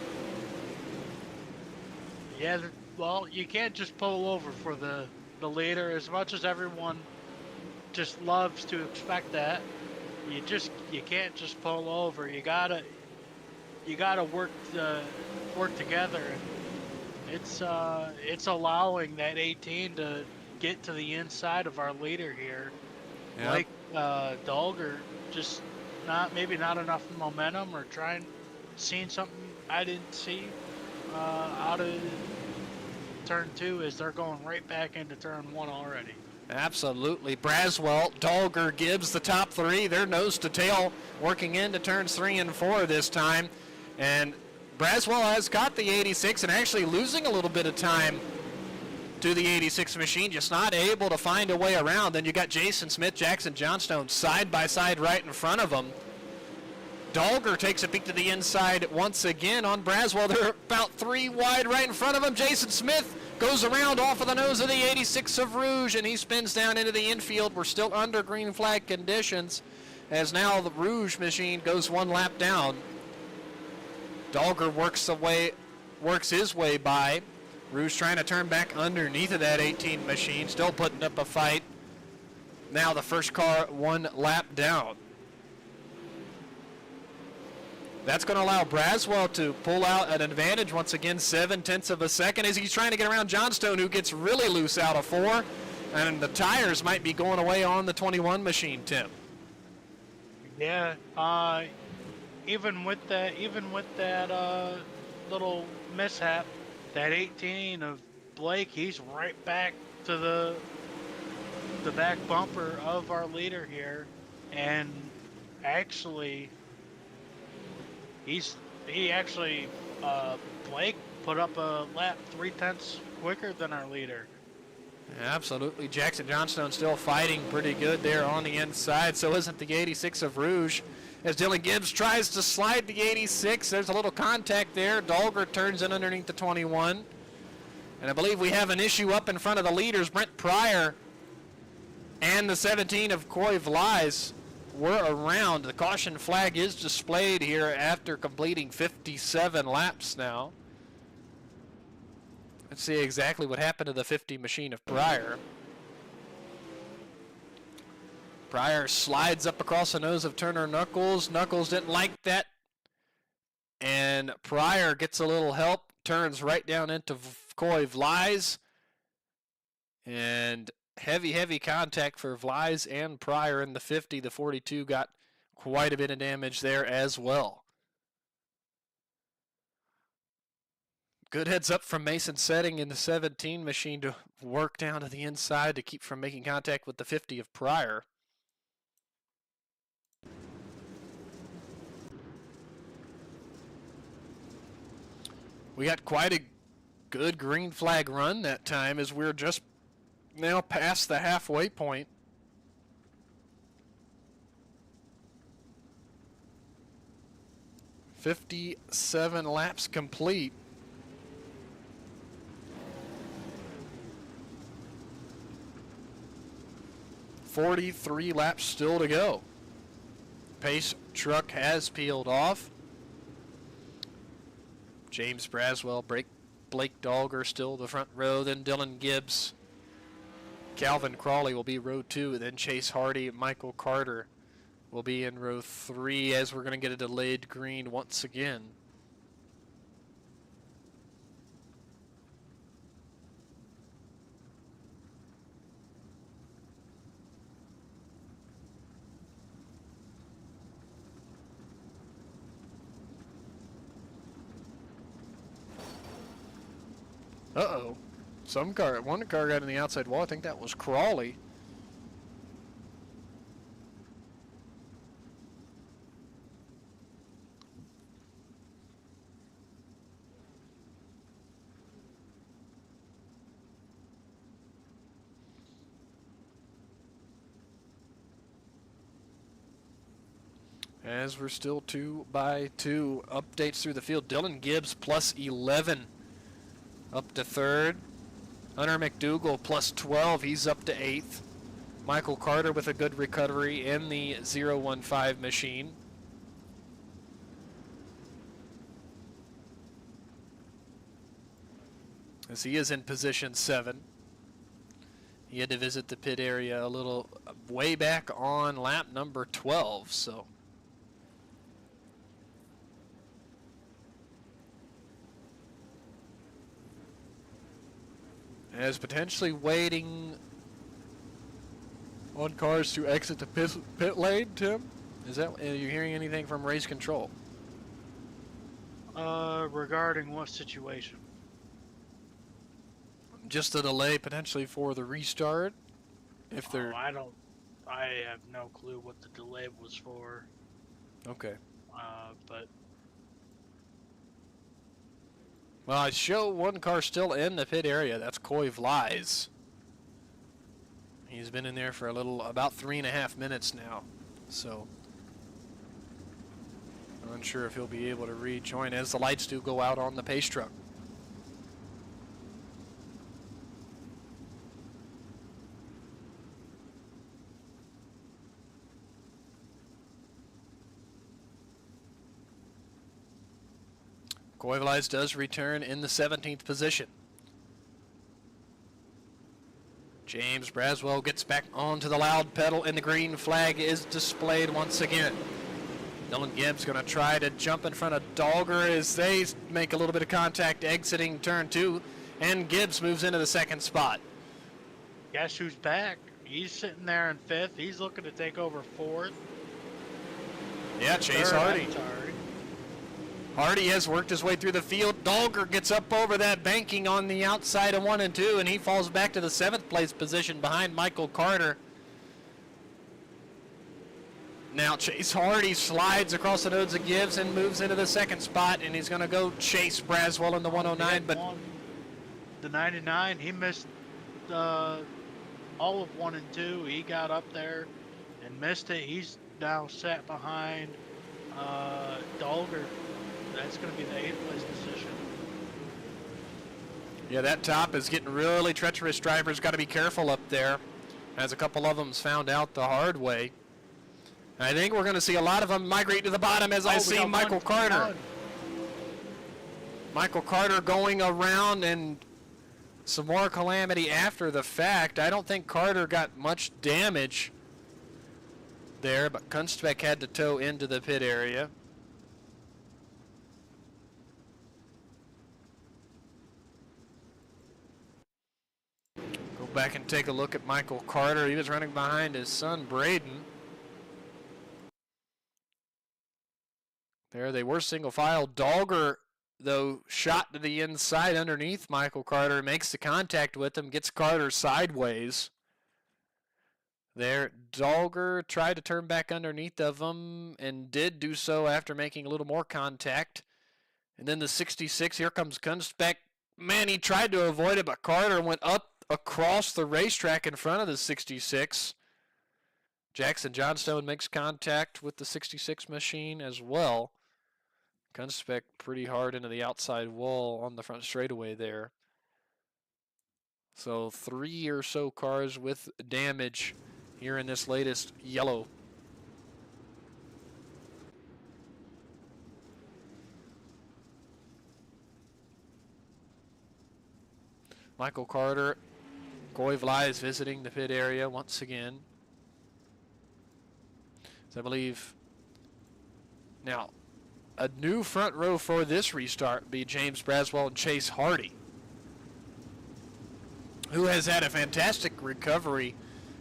Yeah, well, you can't just pull over for the leader as much as everyone just loves to expect that. You can't just pull over. You gotta work together, and it's allowing that 18 to get to the inside of our leader here. Yep. Like Dolger, just maybe not enough momentum, or seeing something I didn't see out of turn 2 as they're going right back into turn 1 already. Absolutely. Braswell, Dolger, Gibbs, the top three. They're nose to tail working into turns 3 and 4 this time. And Braswell has got the 86 and actually losing a little bit of time to the 86 machine, just not able to find a way around. Then you got Jason Smith, Jackson Johnstone side by side right in front of them. Dolger takes a peek to the inside once again on Braswell. They're about 3 wide right in front of him. Jason Smith goes around off of the nose of the 86 of Rouge, and he spins down into the infield. We're still under green flag conditions, as now the Rouge machine goes 1 lap down. Dolger works his way by. Rouge trying to turn back underneath of that 18 machine, still putting up a fight. Now the first car 1 lap down. That's going to allow Braswell to pull out an advantage once again, 0.7 of a second, as he's trying to get around Johnstone, who gets really loose out of 4. And the tires might be going away on the 21 machine, Tim. Yeah, even with that little mishap, that 18 of Blake, he's right back to the back bumper of our leader here, and actually Blake put up a lap 0.3 quicker than our leader. Absolutely. Jackson Johnstone still fighting pretty good there on the inside. So isn't the 86 of Rouge. As Dylan Gibbs tries to slide the 86, there's a little contact there. Dolger turns in underneath the 21. And I believe we have an issue up in front of the leaders. Brent Pryor and the 17 of Coy Vlies were around. The caution flag is displayed here after completing 57 laps now. Let's see exactly what happened to the 50 machine of Pryor. Pryor slides up across the nose of Turner Knuckles. Knuckles didn't like that. And Pryor gets a little help, turns right down into Coy Vlies. And heavy contact for Vlies and Pryor in the 50. The 42 got quite a bit of damage there as well. Good heads up from Mason Setting in the 17 machine to work down to the inside to keep from making contact with the 50 of Pryor. We got quite a good green flag run that time, as we're just now past the halfway point. "57 laps complete. "43 laps still to go. Pace truck has peeled off. James Braswell, Blake Dolger still the front row, then Dylan Gibbs. Calvin Crawley will be row 2, then Chase Hardy, Michael Carter will be in row 3, as we're going to get a delayed green once again. Uh-oh. One car got in the outside wall. I think that was Crawley. As we're still 2 by 2. Updates through the field. Dylan Gibbs plus 11 up to 3rd. Hunter McDougall plus 12. He's up to 8th. Michael Carter with a good recovery in the 015 machine. as he is in position 7. He had to visit the pit area a little way back on lap number 12, so. As potentially waiting on cars to exit the pit lane, Tim? Are you hearing anything from race control? Regarding what situation? Just a delay potentially for the restart. If they're I have no clue what the delay was for. okay. But Well, I show one car still in the pit area. That's Coy Vlies. He's been in there for about 3.5 minutes now. So I'm unsure if he'll be able to rejoin as the lights do go out on the pace truck. Coy Vlies does return in the 17th position. James Braswell gets back onto the loud pedal, and the green flag is displayed once again. Dylan Gibbs going to try to jump in front of Dahlger as they make a little bit of contact exiting turn 2, and Gibbs moves into the 2nd spot. guess who's back? He's sitting there in 5th. He's looking to take over 4th. Yeah, Chase Hardy. Hardy has worked his way through the field. Dahlger gets up over that banking on the outside of 1 and 2, and he falls back to the 7th place position behind Michael Carter. Now Chase Hardy slides across the nose of Gibbs and moves into the 2nd spot, and he's going to go chase Braswell in the 109. But the 99, he missed all of 1 and 2. He got up there and missed it. He's now sat behind Dahlger. That's going to be the 8th place position. Yeah, that top is getting really treacherous. Drivers got to be careful up there, as a couple of them's found out the hard way. And I think we're going to see a lot of them migrate to the bottom as I see Michael Carter. Michael Carter going around, and some more calamity after the fact. I don't think Carter got much damage there, but Kunstbeck had to tow into the pit area. Go back and take a look at Michael Carter. He was running behind his son Braden. There they were single file. Dahlger, though, shot to the inside underneath Michael Carter, makes the contact with him, gets Carter sideways. There, Dahlger tried to turn back underneath of him and did do so after making a little more contact. And then the 66, here comes Kunstbeck. Man, he tried to avoid it, but Carter went up across the racetrack in front of the 66. Jackson Johnstone makes contact with the 66 machine as well. Kunstbeck pretty hard into the outside wall on the front straightaway there. So 3 or so cars with damage here in this latest yellow. Michael Carter, Coy Vlies visiting the pit area once again. So I believe now a new front row for this restart be James Braswell and Chase Hardy, who has had a fantastic recovery.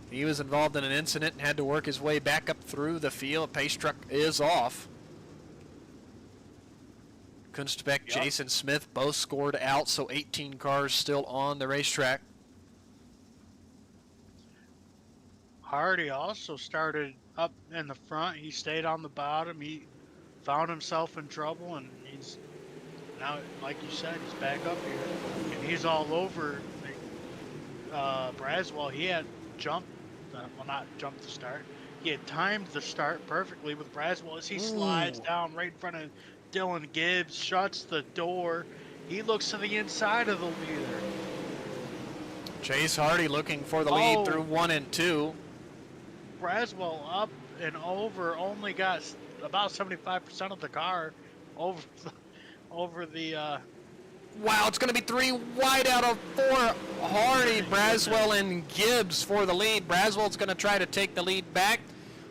He was involved in an incident and had to work his way back up through the field. Pace truck is off. Kunstbeck, Jason Smith both scored out, so 18 cars still on the racetrack. Hardy also started up in the front. He stayed on the bottom. He found himself in trouble, and he's now, like you said, he's back up here, and he's all over Braswell. He had jumped, well, not jumped the start. He had timed the start perfectly with Braswell as he slides down right in front of Dylan Gibbs, shuts the door. He looks to the inside of the leader. Chase Hardy looking for the lead through 1 and 2. Braswell up and over, only got about 75% of the car over the Wow, it's going to be 3 wide out of 4. Hardy, Braswell, and Gibbs for the lead. Braswell's going to try to take the lead back.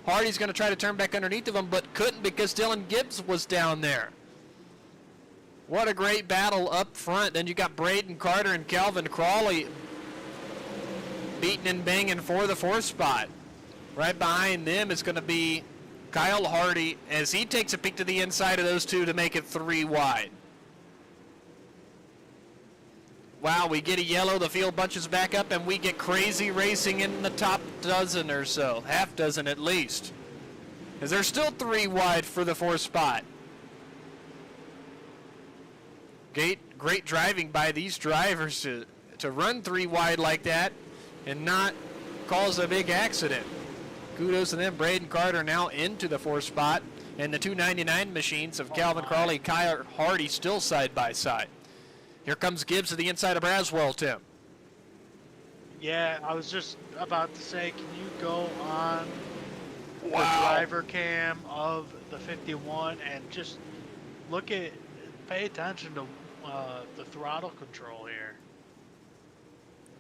Hardy's going to try to turn back underneath of him, but couldn't because Dylan Gibbs was down there. What a great battle up front. Then you got Braden Carter and Calvin Crawley beating and banging for the 4th spot. Right behind them is going to be Kyle Hardy as he takes a peek to the inside of those two to make it 3 wide. Wow, we get a yellow, the field bunches back up, and we get crazy racing in the top dozen or so, half dozen at least. As there's still 3 wide for the 4th spot. Great driving by these drivers to run 3 wide like that and not cause a big accident. Kudos to them. Braden Carter now into the 4th spot, and the 299 machines of Calvin Crawley, Kyle Hardy still side by side. Here comes Gibbs to the inside of Braswell, Tim. Yeah, I was just about to say, can you go on the driver cam of the 51 and just pay attention to the throttle control here.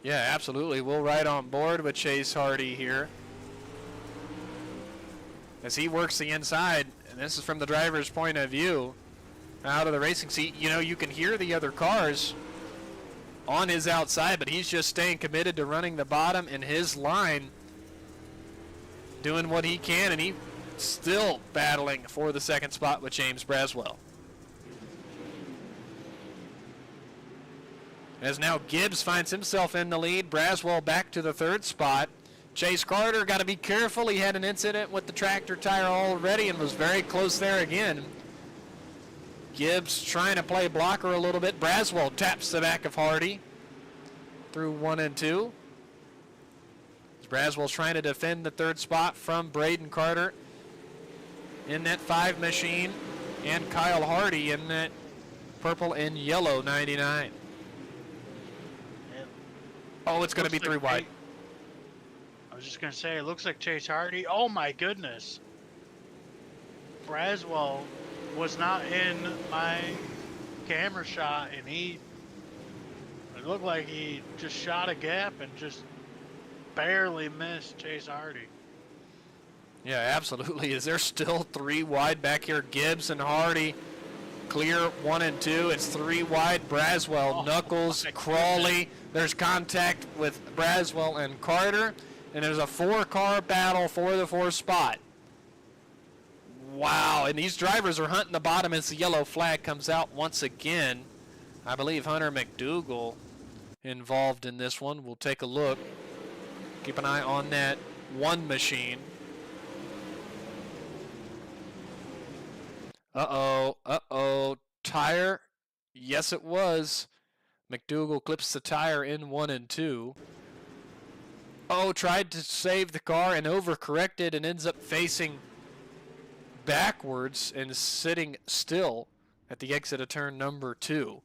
Yeah, absolutely. We'll ride on board with Chase Hardy here as he works the inside, and this is from the driver's point of view out of the racing seat. You know, you can hear the other cars on his outside, but he's just staying committed to running the bottom in his line, doing what he can, and he's still battling for the 2nd spot with James Braswell. As now Gibbs finds himself in the lead, Braswell back to the 3rd spot. Chase Carter got to be careful. He had an incident with the tractor tire already and was very close there again. Gibbs trying to play blocker a little bit. Braswell taps the back of Hardy through 1 and 2. Braswell's trying to defend the 3rd spot from Braden Carter in that 5 machine, and Kyle Hardy in that purple and yellow 99. Oh, it's going to be 3 wide. I was just going to say, it looks like Chase Hardy. Oh my goodness. Braswell was not in my camera shot, and it looked like he just shot a gap and just barely missed Chase Hardy. Yeah, absolutely. Is there still 3 wide back here? Gibbs and Hardy clear 1 and 2. It's 3 wide. Braswell, Knuckles, Crawley. There's contact with Braswell and Carter, and there's a 4-car battle for the 4th spot. Wow, and these drivers are hunting the bottom as the yellow flag comes out once again. I believe Hunter McDougal involved in this one. We'll take a look. Keep an eye on that 1 machine. Uh-oh. Tire. Yes, it was. McDougal clips the tire in 1 and 2. Oh, tried to save the car and overcorrected and ends up facing backwards and sitting still at the exit of turn number 2.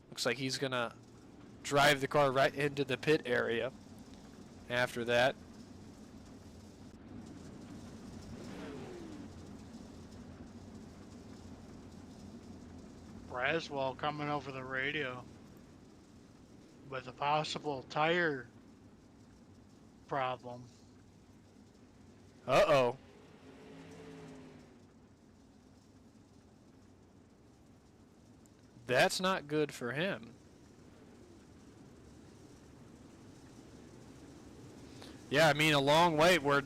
Looks like he's going to drive the car right into the pit area after that. Braswell coming over the radio with a possible tire problem. Uh-oh. That's not good for him. Yeah, I mean, a long wait. We're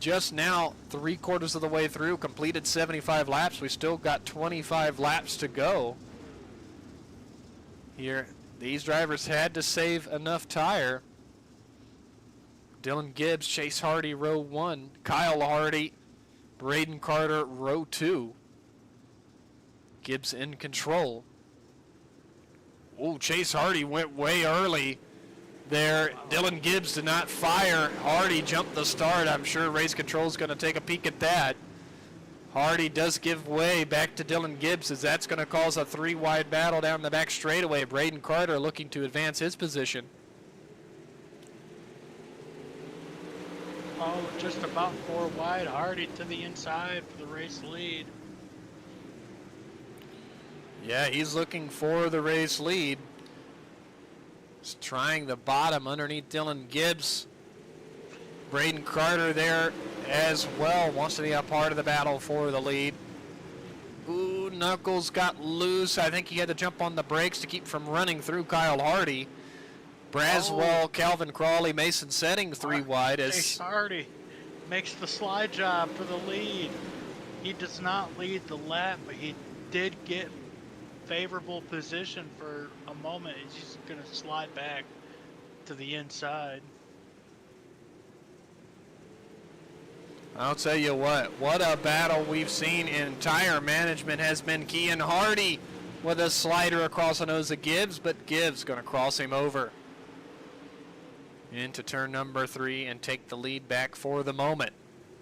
just now 3/4 of the way through, completed 75 laps. We still got 25 laps to go here. These drivers had to save enough tire. Dylan Gibbs, Chase Hardy, row 1. Kyle Hardy, Braden Carter, row 2. Gibbs in control. Oh, Chase Hardy went way early there. Dylan Gibbs did not fire. Hardy jumped the start. I'm sure race control is going to take a peek at that. Hardy does give way back to Dylan Gibbs, as that's going to cause a 3 wide battle down the back straightaway. Braden Carter looking to advance his position. Oh, just about 4 wide. Hardy to the inside for the race lead. Yeah, he's looking for the race lead. He's trying the bottom underneath Dylan Gibbs. Braden Carter there as well, wants to be a part of the battle for the lead. Ooh, Knuckles got loose. I think he had to jump on the brakes to keep from running through Kyle Hardy. Braswell, Calvin Crawley, Mason Setting 3 wide as Chase Hardy makes the slide job for the lead. He does not lead the lap, but he did get favorable position for a moment. He's just going to slide back to the inside. I'll tell you what a battle we've seen in tire management has been Kean Hardy with a slider across the nose of Gibbs, but Gibbs going to cross him over into turn number 3 and take the lead back for the moment.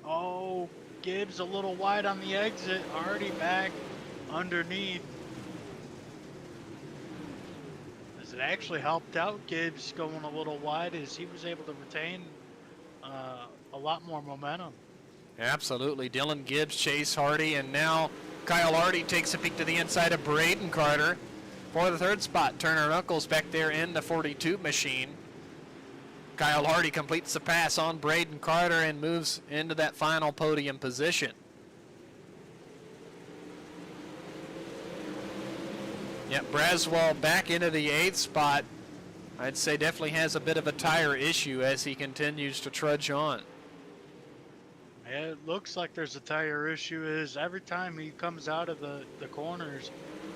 Oh, Gibbs a little wide on the exit, Hardy back underneath. As it actually helped out Gibbs going a little wide as he was able to retain a lot more momentum. Absolutely. Dylan Gibbs, Chase Hardy, and now Kyle Hardy takes a peek to the inside of Braden Carter for the 3rd spot. Turner Knuckles back there in the 42 machine. Kyle Hardy completes the pass on Braden Carter and moves into that final podium position. Yep, Braswell back into the 8th spot. I'd say definitely has a bit of a tire issue as he continues to trudge on. It looks like there's a tire issue. Is every time he comes out of the corners,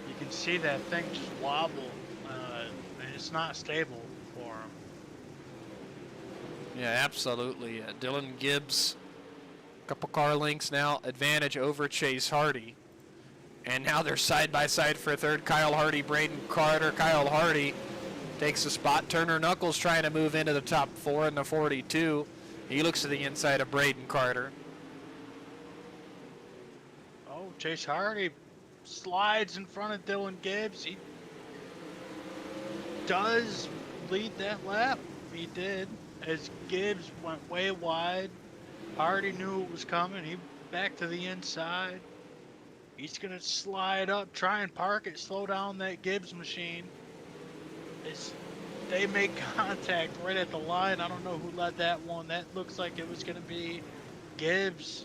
you can see that thing just wobble, and it's not stable for him. Yeah, absolutely. Dylan Gibbs, couple car lengths now, advantage over Chase Hardy. And now they're side by side for a 3rd. Kyle Hardy, Braden Carter. Kyle Hardy takes a spot. Turner Knuckles trying to move into the top 4 in the 42. He looks to the inside of Braden Carter. Oh, Chase Hardy slides in front of Dylan Gibbs. He does lead that lap. He did. As Gibbs went way wide, Hardy knew it was coming. He back to the inside. He's going to slide up, try and park it, slow down that Gibbs machine. They make contact right at the line. I don't know who led that one. That looks like it was going to be Gibbs.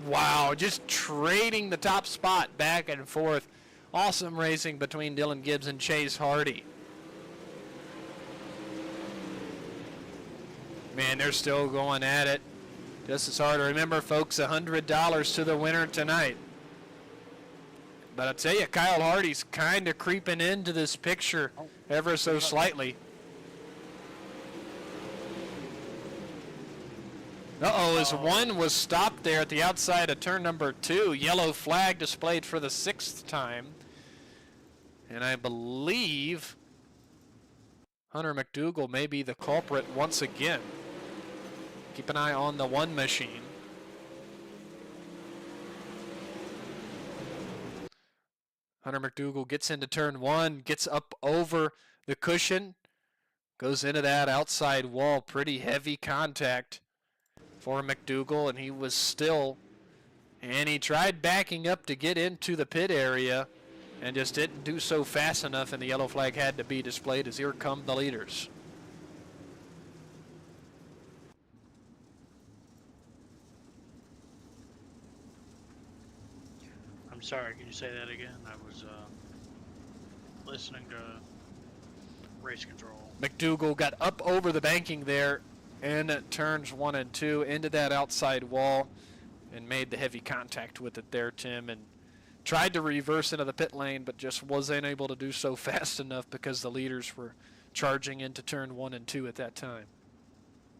Wow, just trading the top spot back and forth. Awesome racing between Dylan Gibbs and Chase Hardy. Man, they're still going at it. Just as hard. Remember, folks, $100 to the winner tonight. But I'll tell you, Kyle Hardy's kind of creeping into this picture ever so slightly. Uh-oh, as one was stopped there at the outside of turn number 2. Yellow flag displayed for the 6th time. And I believe Hunter McDougall may be the culprit once again. Keep an eye on the 1 machine. Hunter McDougall gets into turn 1, gets up over the cushion, goes into that outside wall. Pretty heavy contact for McDougall, and he was still, and he tried backing up to get into the pit area and just didn't do so fast enough, and the yellow flag had to be displayed as here come the leaders. I'm sorry, can you say that again? I was listening to race control. McDougall got up over the banking there and turns 1 and 2 into that outside wall and made the heavy contact with it there, Tim, and tried to reverse into the pit lane, but just wasn't able to do so fast enough because the leaders were charging into turn 1 and 2 at that time.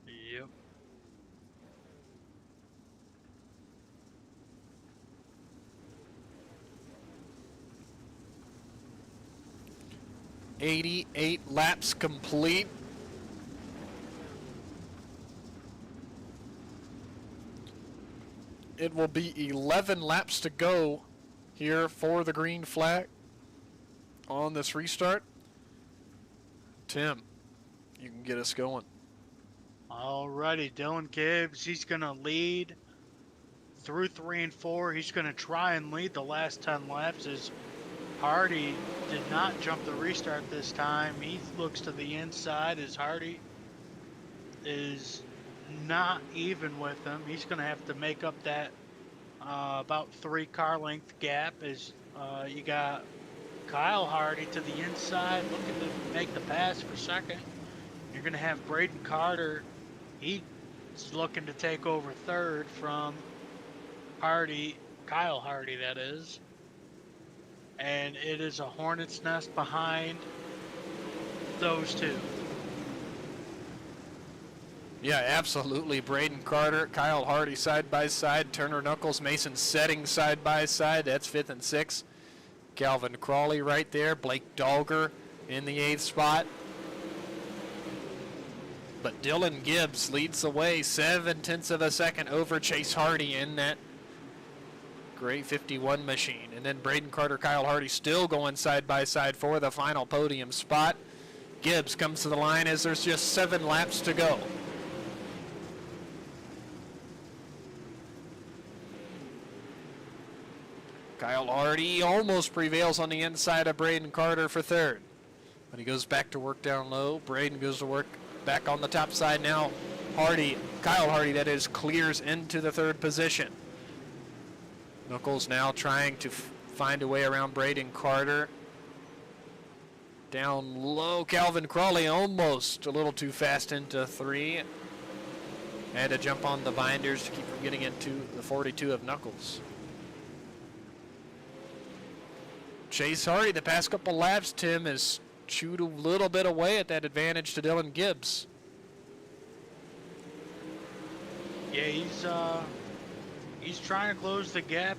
Yep. .88 laps complete. It will be 11 laps to go here for the green flag on this restart. Tim, you can get us going. Alrighty, Dylan Gibbs, he's going to lead through 3 and 4. He's going to try and lead the last 10 laps as Hardy did not jump the restart this time. He looks to the inside as Hardy is not even with him. He's going to have to make up that about 3 car length gap as you got Kyle Hardy to the inside looking to make the pass for second. You're going to have Braden Carter. He's looking to take over third from Hardy, Kyle Hardy, that is. And it is a hornet's nest behind those two. Yeah, absolutely. Braden Carter, Kyle Hardy side by side. Turner Knuckles, Mason Setting side by side. That's 5th and 6th. Calvin Crawley right there. Blake Dahlger in the 8th spot. But Dylan Gibbs leads the way 7/10 of a second over Chase Hardy in that gray 51 machine. And then Braden Carter, Kyle Hardy still going side by side for the final podium spot. Gibbs comes to the line as there's just 7 laps to go. Kyle Hardy almost prevails on the inside of Braden Carter for third. But he goes back to work down low. Braden goes to work back on the top side now. Kyle Hardy, that is, clears into the third position. Knuckles now trying to find a way around Braden Carter. Down low, Calvin Crawley almost a little too fast into 3. Had to jump on the binders to keep from getting into the 42 of Knuckles. Chase Hardy, the past couple laps, Tim, has chewed a little bit away at that advantage to Dylan Gibbs. Yeah, he's trying to close the gap.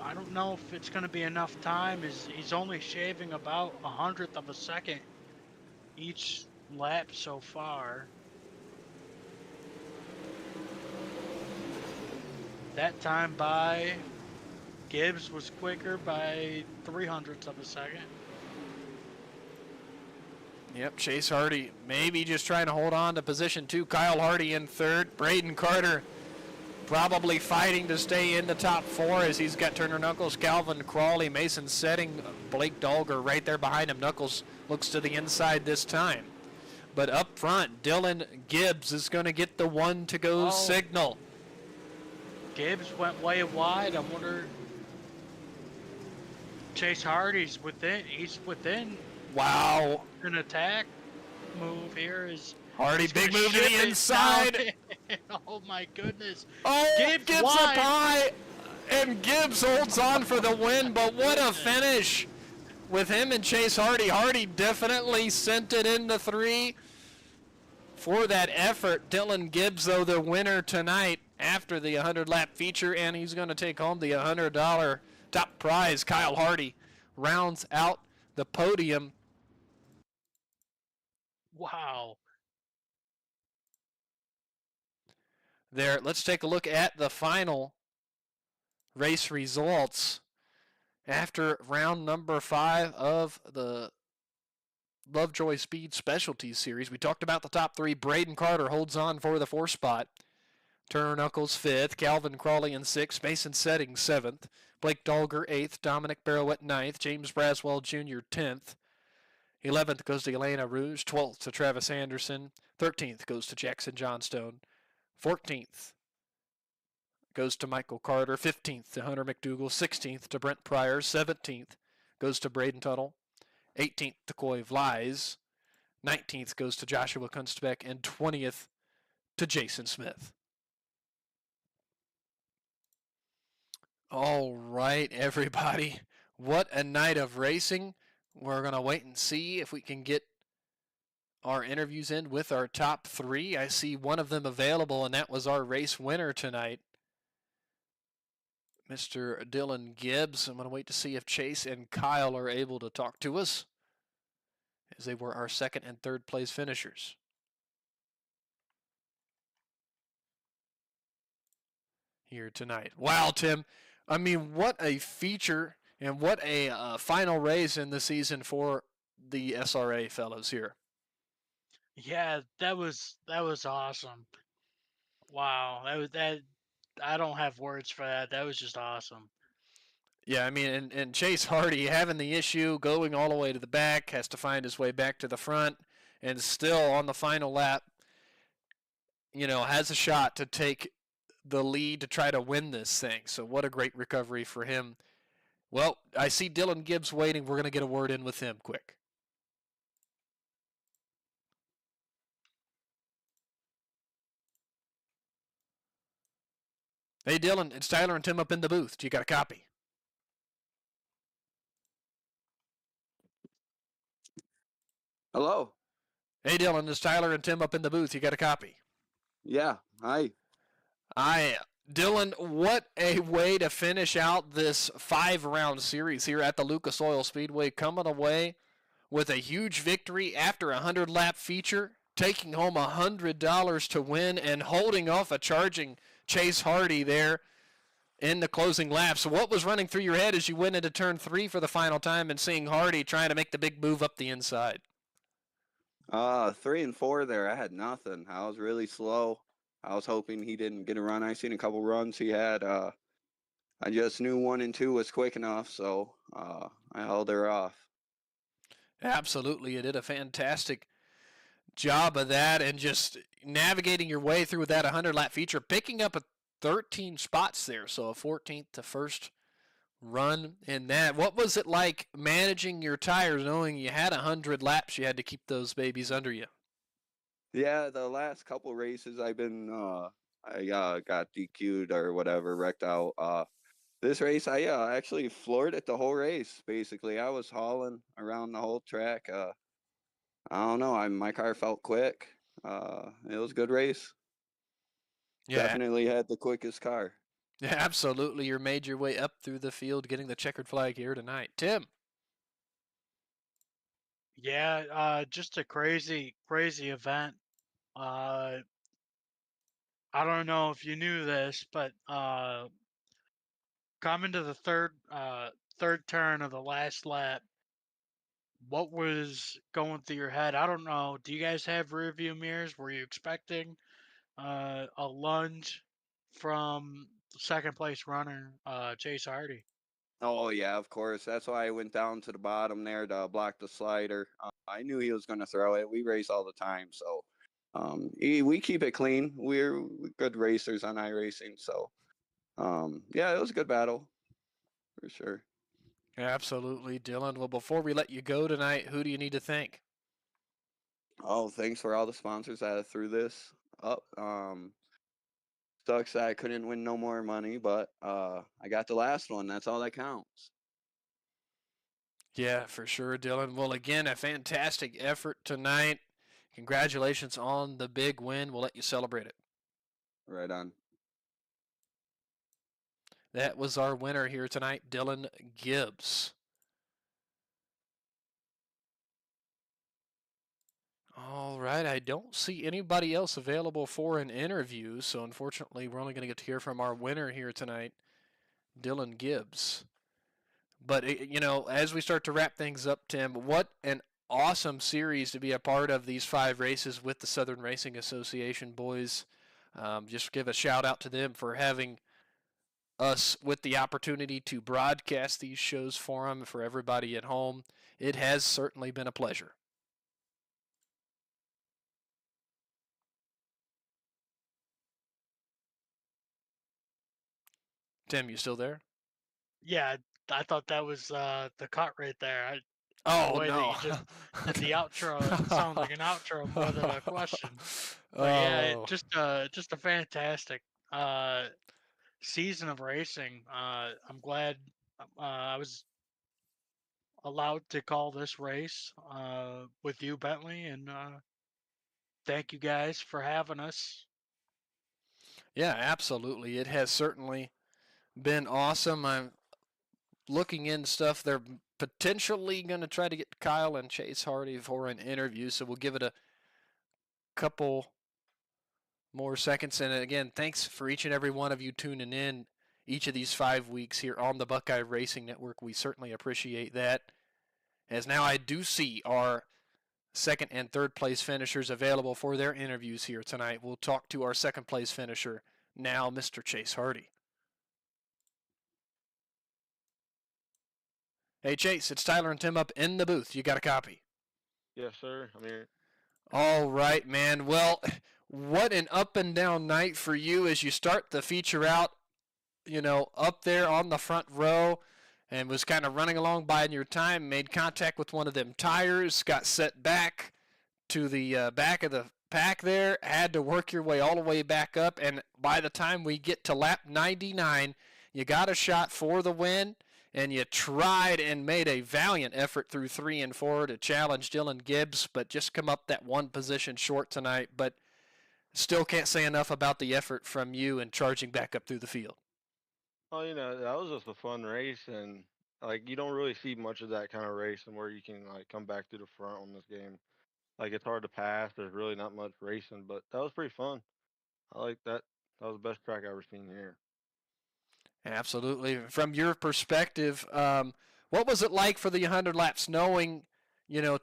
I don't know if it's going to be enough time. He's only shaving about 100th of a second each lap so far. That time by Gibbs was quicker by 300ths of a second. Yep, Chase Hardy maybe just trying to hold on to position 2. Kyle Hardy in third. Braden Carter probably fighting to stay in the top 4 as he's got Turner Knuckles, Calvin Crawley, Mason Setting, Blake Dahlger right there behind him. Knuckles looks to the inside this time. But up front, Dylan Gibbs is going to get the 1-to-go signal. Gibbs went way wide. I wonder. Chase Hardy's within. He's within. Wow. An attack move here is. Hardy, big move to the inside. Oh my goodness. Oh, Gibbs up wide. high, and Gibbs holds on for the win, but what a finish with him and Chase Hardy. Hardy definitely sent it into 3 for that effort. Dylan Gibbs, though, the winner tonight after the 100-lap feature, and he's going to take home the $100 top prize. Kyle Hardy rounds out the podium. Wow. There, let's take a look at the final race results after round number 5 of the Lovejoy Speed Specialties series. We talked about the top 3. Braden Carter holds on for the 4th spot. Turner Knuckles 5th, Calvin Crawley in 6th, Mason Setting 7th, Blake Dahlger 8th, Dominic Barrowett 9th, James Braswell Jr. 10th. 11th goes to Elena Rouge, 12th to Travis Anderson, 13th goes to Jackson Johnstone, 14th goes to Michael Carter, 15th to Hunter McDougal, 16th to Brent Pryor, 17th goes to Braden Tuttle, 18th to Coy Vlies, 19th goes to Joshua Kunstbeck, and 20th to Jason Smith. All right, everybody. What a night of racing. We're going to wait and see if we can get our interviews in with our top 3. I see one of them available, and that was our race winner tonight, Mr. Dylan Gibbs. I'm going to wait to see if Chase and Kyle are able to talk to us, as they were our 2nd and 3rd place finishers. Here tonight. Wow, Tim. I mean, what a feature and what a final race in the season for the SRA fellows here. Yeah, that was awesome. Wow, that I don't have words for that. That was just awesome. Yeah, I mean, and Chase Hardy having the issue, going all the way to the back, has to find his way back to the front, and still on the final lap, has a shot to take the lead to try to win this thing. So what a great recovery for him. Well, I see Dylan Gibbs waiting. We're going to get a word in with him quick. Hey, Dylan, it's Tyler and Tim up in the booth. Do you got a copy? Hello. Hey, Dylan, it's Tyler and Tim up in the booth. You got a copy? Yeah. Hi. Dylan, what a way to finish out this 5-round series here at the Lucas Oil Speedway, coming away with a huge victory after a 100-lap feature, taking home $100 to win, and holding off a charging Chase Hardy there in the closing lap. So what was running through your head as you went into turn 3 for the final time and seeing Hardy trying to make the big move up the inside? 3 and 4 there. I had nothing. I was really slow. I was hoping he didn't get a run. I seen a couple runs he had. I just knew 1 and 2 was quick enough, so I held her off. Absolutely. You did a fantastic job of that and just navigating your way through that 100-lap feature, picking up 13 spots there, so a 14th to first run in that. What was it like managing your tires, knowing you had 100 laps, you had to keep those babies under you? Yeah, the last couple races I've been I got DQ'd or whatever, wrecked out. This race I actually floored it the whole race. Basically, I was hauling around the whole track. I don't know. My car felt quick. It was a good race. Yeah, Definitely had the quickest car. yeah, absolutely. You made your way up through the field, getting the checkered flag here tonight. Tim. Yeah, just a crazy, crazy event. I don't know if you knew this, but coming to the third turn of the last lap, what was going through your head? I don't know. Do you guys have rear view mirrors? Were you expecting a lunge from second place runner Chase Hardy? Oh yeah, of course. That's why I went down to the bottom there to block the slider. I knew he was going to throw it. We race all the time, so we keep it clean. We're good racers on iRacing, so yeah, it was a good battle for sure. Absolutely, Dylan. Well, before we let you go tonight, who do you need to thank? Oh, thanks for all the sponsors that threw this up. Sucks that I couldn't win no more money, but I got the last one. That's all that counts. Yeah, for sure, Dylan. Well, again, a fantastic effort tonight. Congratulations on the big win. We'll let you celebrate it. Right on. That was our winner here tonight, Dylan Gibbs. All right, I don't see anybody else available for an interview, so unfortunately, we're only going to get to hear from our winner here tonight, Dylan Gibbs. But, as we start to wrap things up, Tim, what an awesome series to be a part of, these 5 races with the Southern Racing Association boys. Just give a shout out to them for having us with the opportunity to broadcast these shows for them, for everybody at home. It has certainly been a pleasure. Tim, you still there? Yeah, I thought that was the cut right there. Oh, the way no. that you just did the outro, it sounded like an outro more than a question. But yeah, Oh. just a fantastic season of racing. I'm glad I was allowed to call this race with you, Bentley, and thank you guys for having us. Yeah, absolutely. It has certainly been awesome. I'm looking in stuff. They're potentially going to try to get Kyle and Chase Hardy for an interview, so we'll give it a couple more seconds. And again, thanks for each and every one of you tuning in each of these 5 weeks here on the Buckeye Racing Network. We certainly appreciate that. As now I do see our second and third place finishers available for their interviews here tonight. We'll talk to our second place finisher now, Mr. Chase Hardy. Hey, Chase, it's Tyler and Tim up in the booth. You got a copy? Yes, sir. I'm here. All right, man. Well, what an up and down night for you as you start the feature out, up there on the front row and was kind of running along biding your time, made contact with one of them tires, got set back to the back of the pack there, had to work your way all the way back up, and by the time we get to lap 99, you got a shot for the win, and you tried and made a valiant effort through 3 and 4 to challenge Dylan Gibbs, but just come up that one position short tonight. But still can't say enough about the effort from you and charging back up through the field. Oh, that was just a fun race, and like you don't really see much of that kind of racing where you can like come back to the front on this game. Like it's hard to pass. There's really not much racing, but that was pretty fun. I like that. That was the best track I've ever seen here. Absolutely. From your perspective, what was it like for the 100 laps knowing,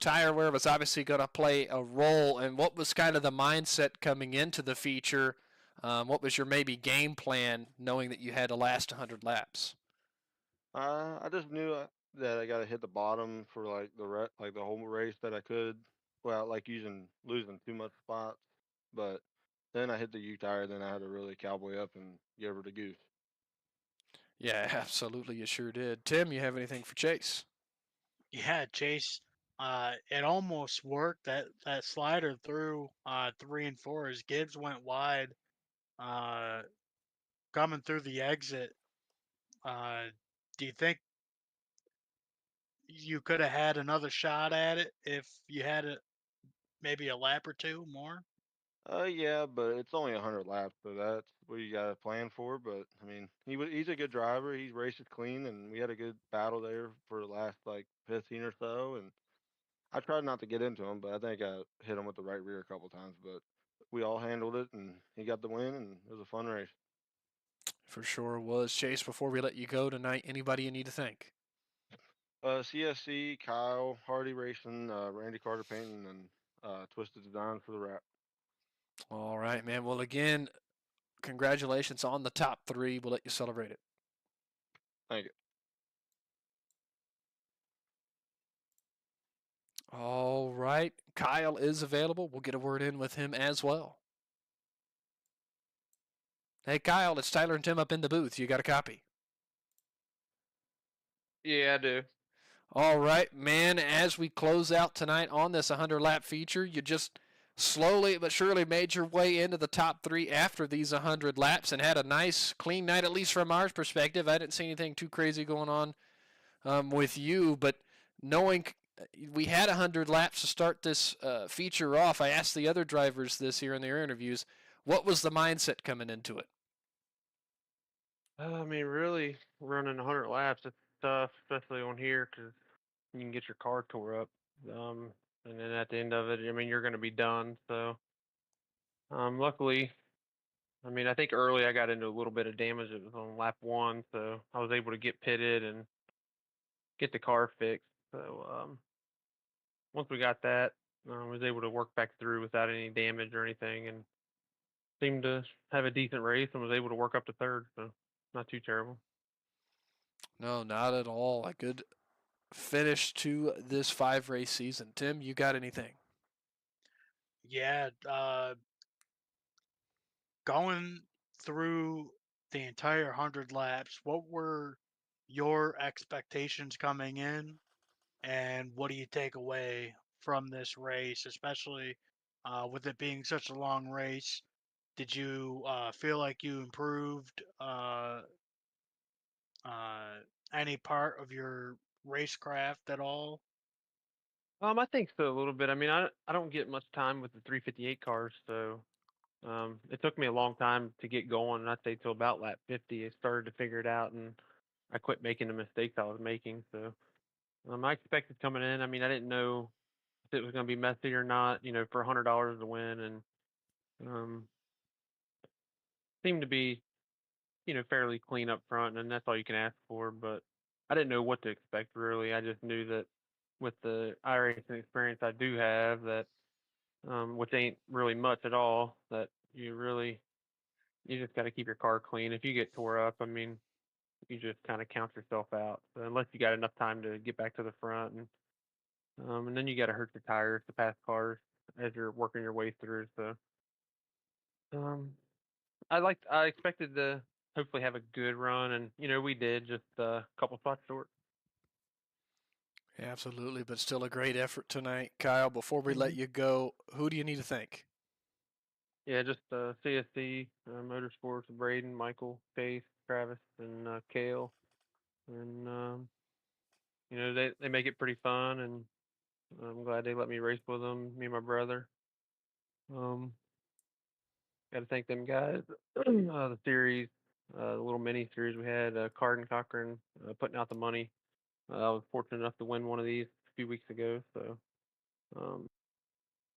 tire wear was obviously going to play a role, and what was kind of the mindset coming into the feature? What was your maybe game plan knowing that you had to last 100 laps? I just knew that I got to hit the bottom for like like the whole race that I could, without like losing too much spots. But then I hit the U tire. Then I had to really cowboy up and give her the goose. Yeah, absolutely, you sure did. Tim, you have anything for Chase? Yeah, Chase. It almost worked. That slider through 3 and 4 as Gibbs went wide, uh, coming through the exit. Do you think you could have had another shot at it if you had maybe a lap or two more? Yeah, but it's only 100 laps, so that's what you got to plan for. But I mean, he's a good driver. He races clean, and we had a good battle there for the last like 15 or so. And I tried not to get into him, but I think I hit him with the right rear a couple times. But we all handled it, and he got the win, and it was a fun race. For sure was. Chase, before we let you go tonight, anybody you need to thank? CSC, Kyle, Hardy Racing, Randy Carter Painting, and Twisted Design for the wrap. All right, man. Well, again, congratulations on the top 3. We'll let you celebrate it. Thank you. All right. Kyle is available. We'll get a word in with him as well. Hey, Kyle, it's Tyler and Tim up in the booth. You got a copy? Yeah, I do. All right, man. As we close out tonight on this 100-lap feature, you just slowly but surely made your way into the top 3 after these 100 laps and had a nice, clean night, at least from our perspective. I didn't see anything too crazy going on with you, but knowing we had 100 laps to start this feature off, I asked the other drivers this here in their interviews, what was the mindset coming into it? I mean, really, running 100 laps, it's tough, especially on here, because you can get your car tore up. And then at the end of it, I mean, you're going to be done. So, luckily, I mean, I think early I got into a little bit of damage. It was on lap 1, so I was able to get pitted and get the car fixed. So, once we got that, I was able to work back through without any damage or anything, and seemed to have a decent race and was able to work up to third. So, not too terrible. No, not at all. A good finish to this 5-race season. Tim, you got anything? Yeah, going through the entire 100 laps, what were your expectations coming in, and what do you take away from this race, especially with it being such a long race? Did you feel like you improved uh, any part of your racecraft at all? I think so a little bit. I mean, I don't get much time with the 358 cars, so it took me a long time to get going. I'd say till about lap 50, I started to figure it out, and I quit making the mistakes I was making. So I expected coming in. I mean, I didn't know if it was going to be messy or not. For $100 to win, and um, seemed to be fairly clean up front, and that's all you can ask for. But I didn't know what to expect really. I just knew that with the iRacing experience I do have, that which ain't really much at all, that you just got to keep your car clean. If you get tore up, I mean, you just kind of count yourself out. So unless you got enough time to get back to the front, and then you got to hurt your tires to pass cars as you're working your way through. So um, I expected to hopefully have a good run, and we did, just a couple spots short. Absolutely, but still a great effort tonight. Kyle, before we let you go, who do you need to thank? Yeah, just CSC, Motorsports, Braden, Michael, Chase, Travis, and Kale, and they make it pretty fun, and I'm glad they let me race with them, me and my brother. Got to thank them guys. The series, the little mini series we had, Card and Cochran putting out the money. I was fortunate enough to win one of these a few weeks ago, so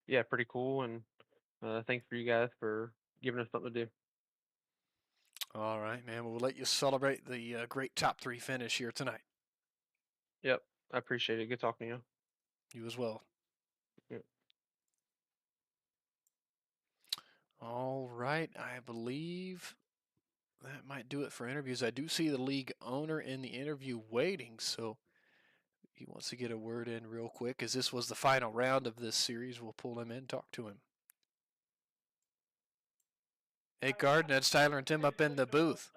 yeah, pretty cool. And thanks for you guys for giving us something to do. All right, man. We'll let you celebrate the great top 3 finish here tonight. Yep, I appreciate it. Good talking to you. You as well. Yep. All right, I believe that might do it for interviews. I do see the league owner in the interview waiting, so he wants to get a word in real quick. As this was the final round of this series, we'll pull him in, talk to him. Hey, Card, that's Tyler and Tim up in the booth.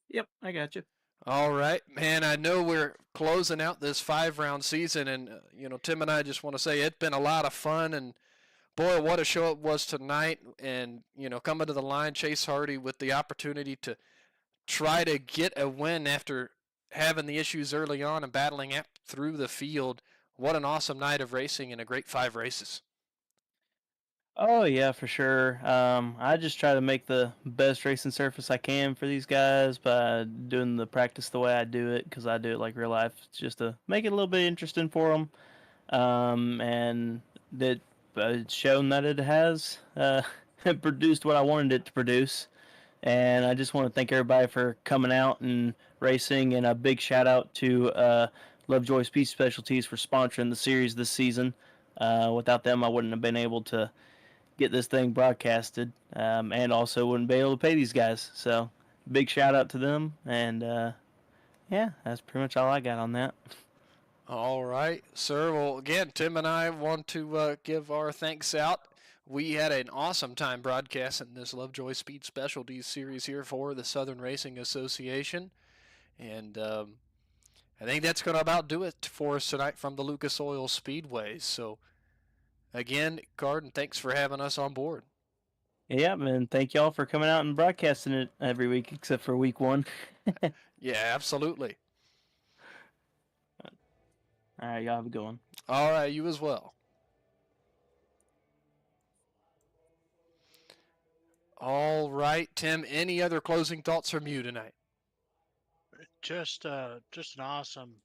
Yep, I got you. All right, man, I know we're closing out this 5-round season, and, Tim and I just want to say it's been a lot of fun, and boy, what a show it was tonight. And, coming to the line, Chase Hardy with the opportunity to try to get a win after having the issues early on and battling up through the field. What an awesome night of racing and a great 5 races. Oh yeah, for sure. I just try to make the best racing surface I can for these guys by doing the practice the way I do it, because I do it like real life, just to make it a little bit interesting for them. And that it's shown that it has produced what I wanted it to produce. And I just want to thank everybody for coming out and racing, and a big shout out to Lovejoy Specialties for sponsoring the series this season. Without them, I wouldn't have been able to get this thing broadcasted, and also wouldn't be able to pay these guys. So big shout out to them, and yeah, that's pretty much all I got on that. All right, sir. Well, again, Tim and I want to give our thanks out. We had an awesome time broadcasting this Lovejoy Speed Specialties series here for the Southern Racing Association. And I think that's going to about do it for us tonight from the Lucas Oil Speedway. So, again, Garden, thanks for having us on board. Yeah, man. Thank y'all for coming out and broadcasting it every week except for week 1. Yeah, absolutely. All right, y'all have a good one. All right, you as well. All right, Tim, any other closing thoughts from you tonight? Just an awesome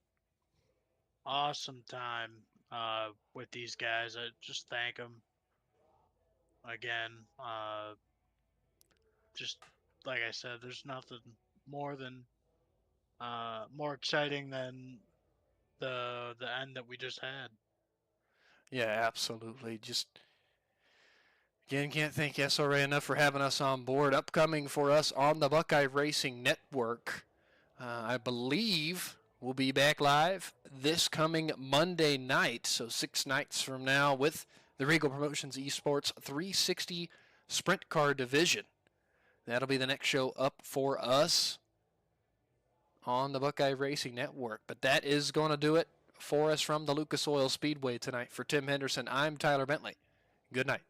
time with these guys. I just thank them again. Just like I said, there's nothing more than more exciting than the end that we just had. Yeah, absolutely. Just again, can't thank SRA enough for having us on board. Upcoming for us on the Buckeye Racing Network, I believe we'll be back live this coming Monday night, so 6 nights from now, with the Regal Promotions Esports 360 Sprint Car Division. That'll be the next show up for us on the Buckeye Racing Network. But that is going to do it for us from the Lucas Oil Speedway tonight. For Tim Henderson, I'm Tyler Bentley. Good night.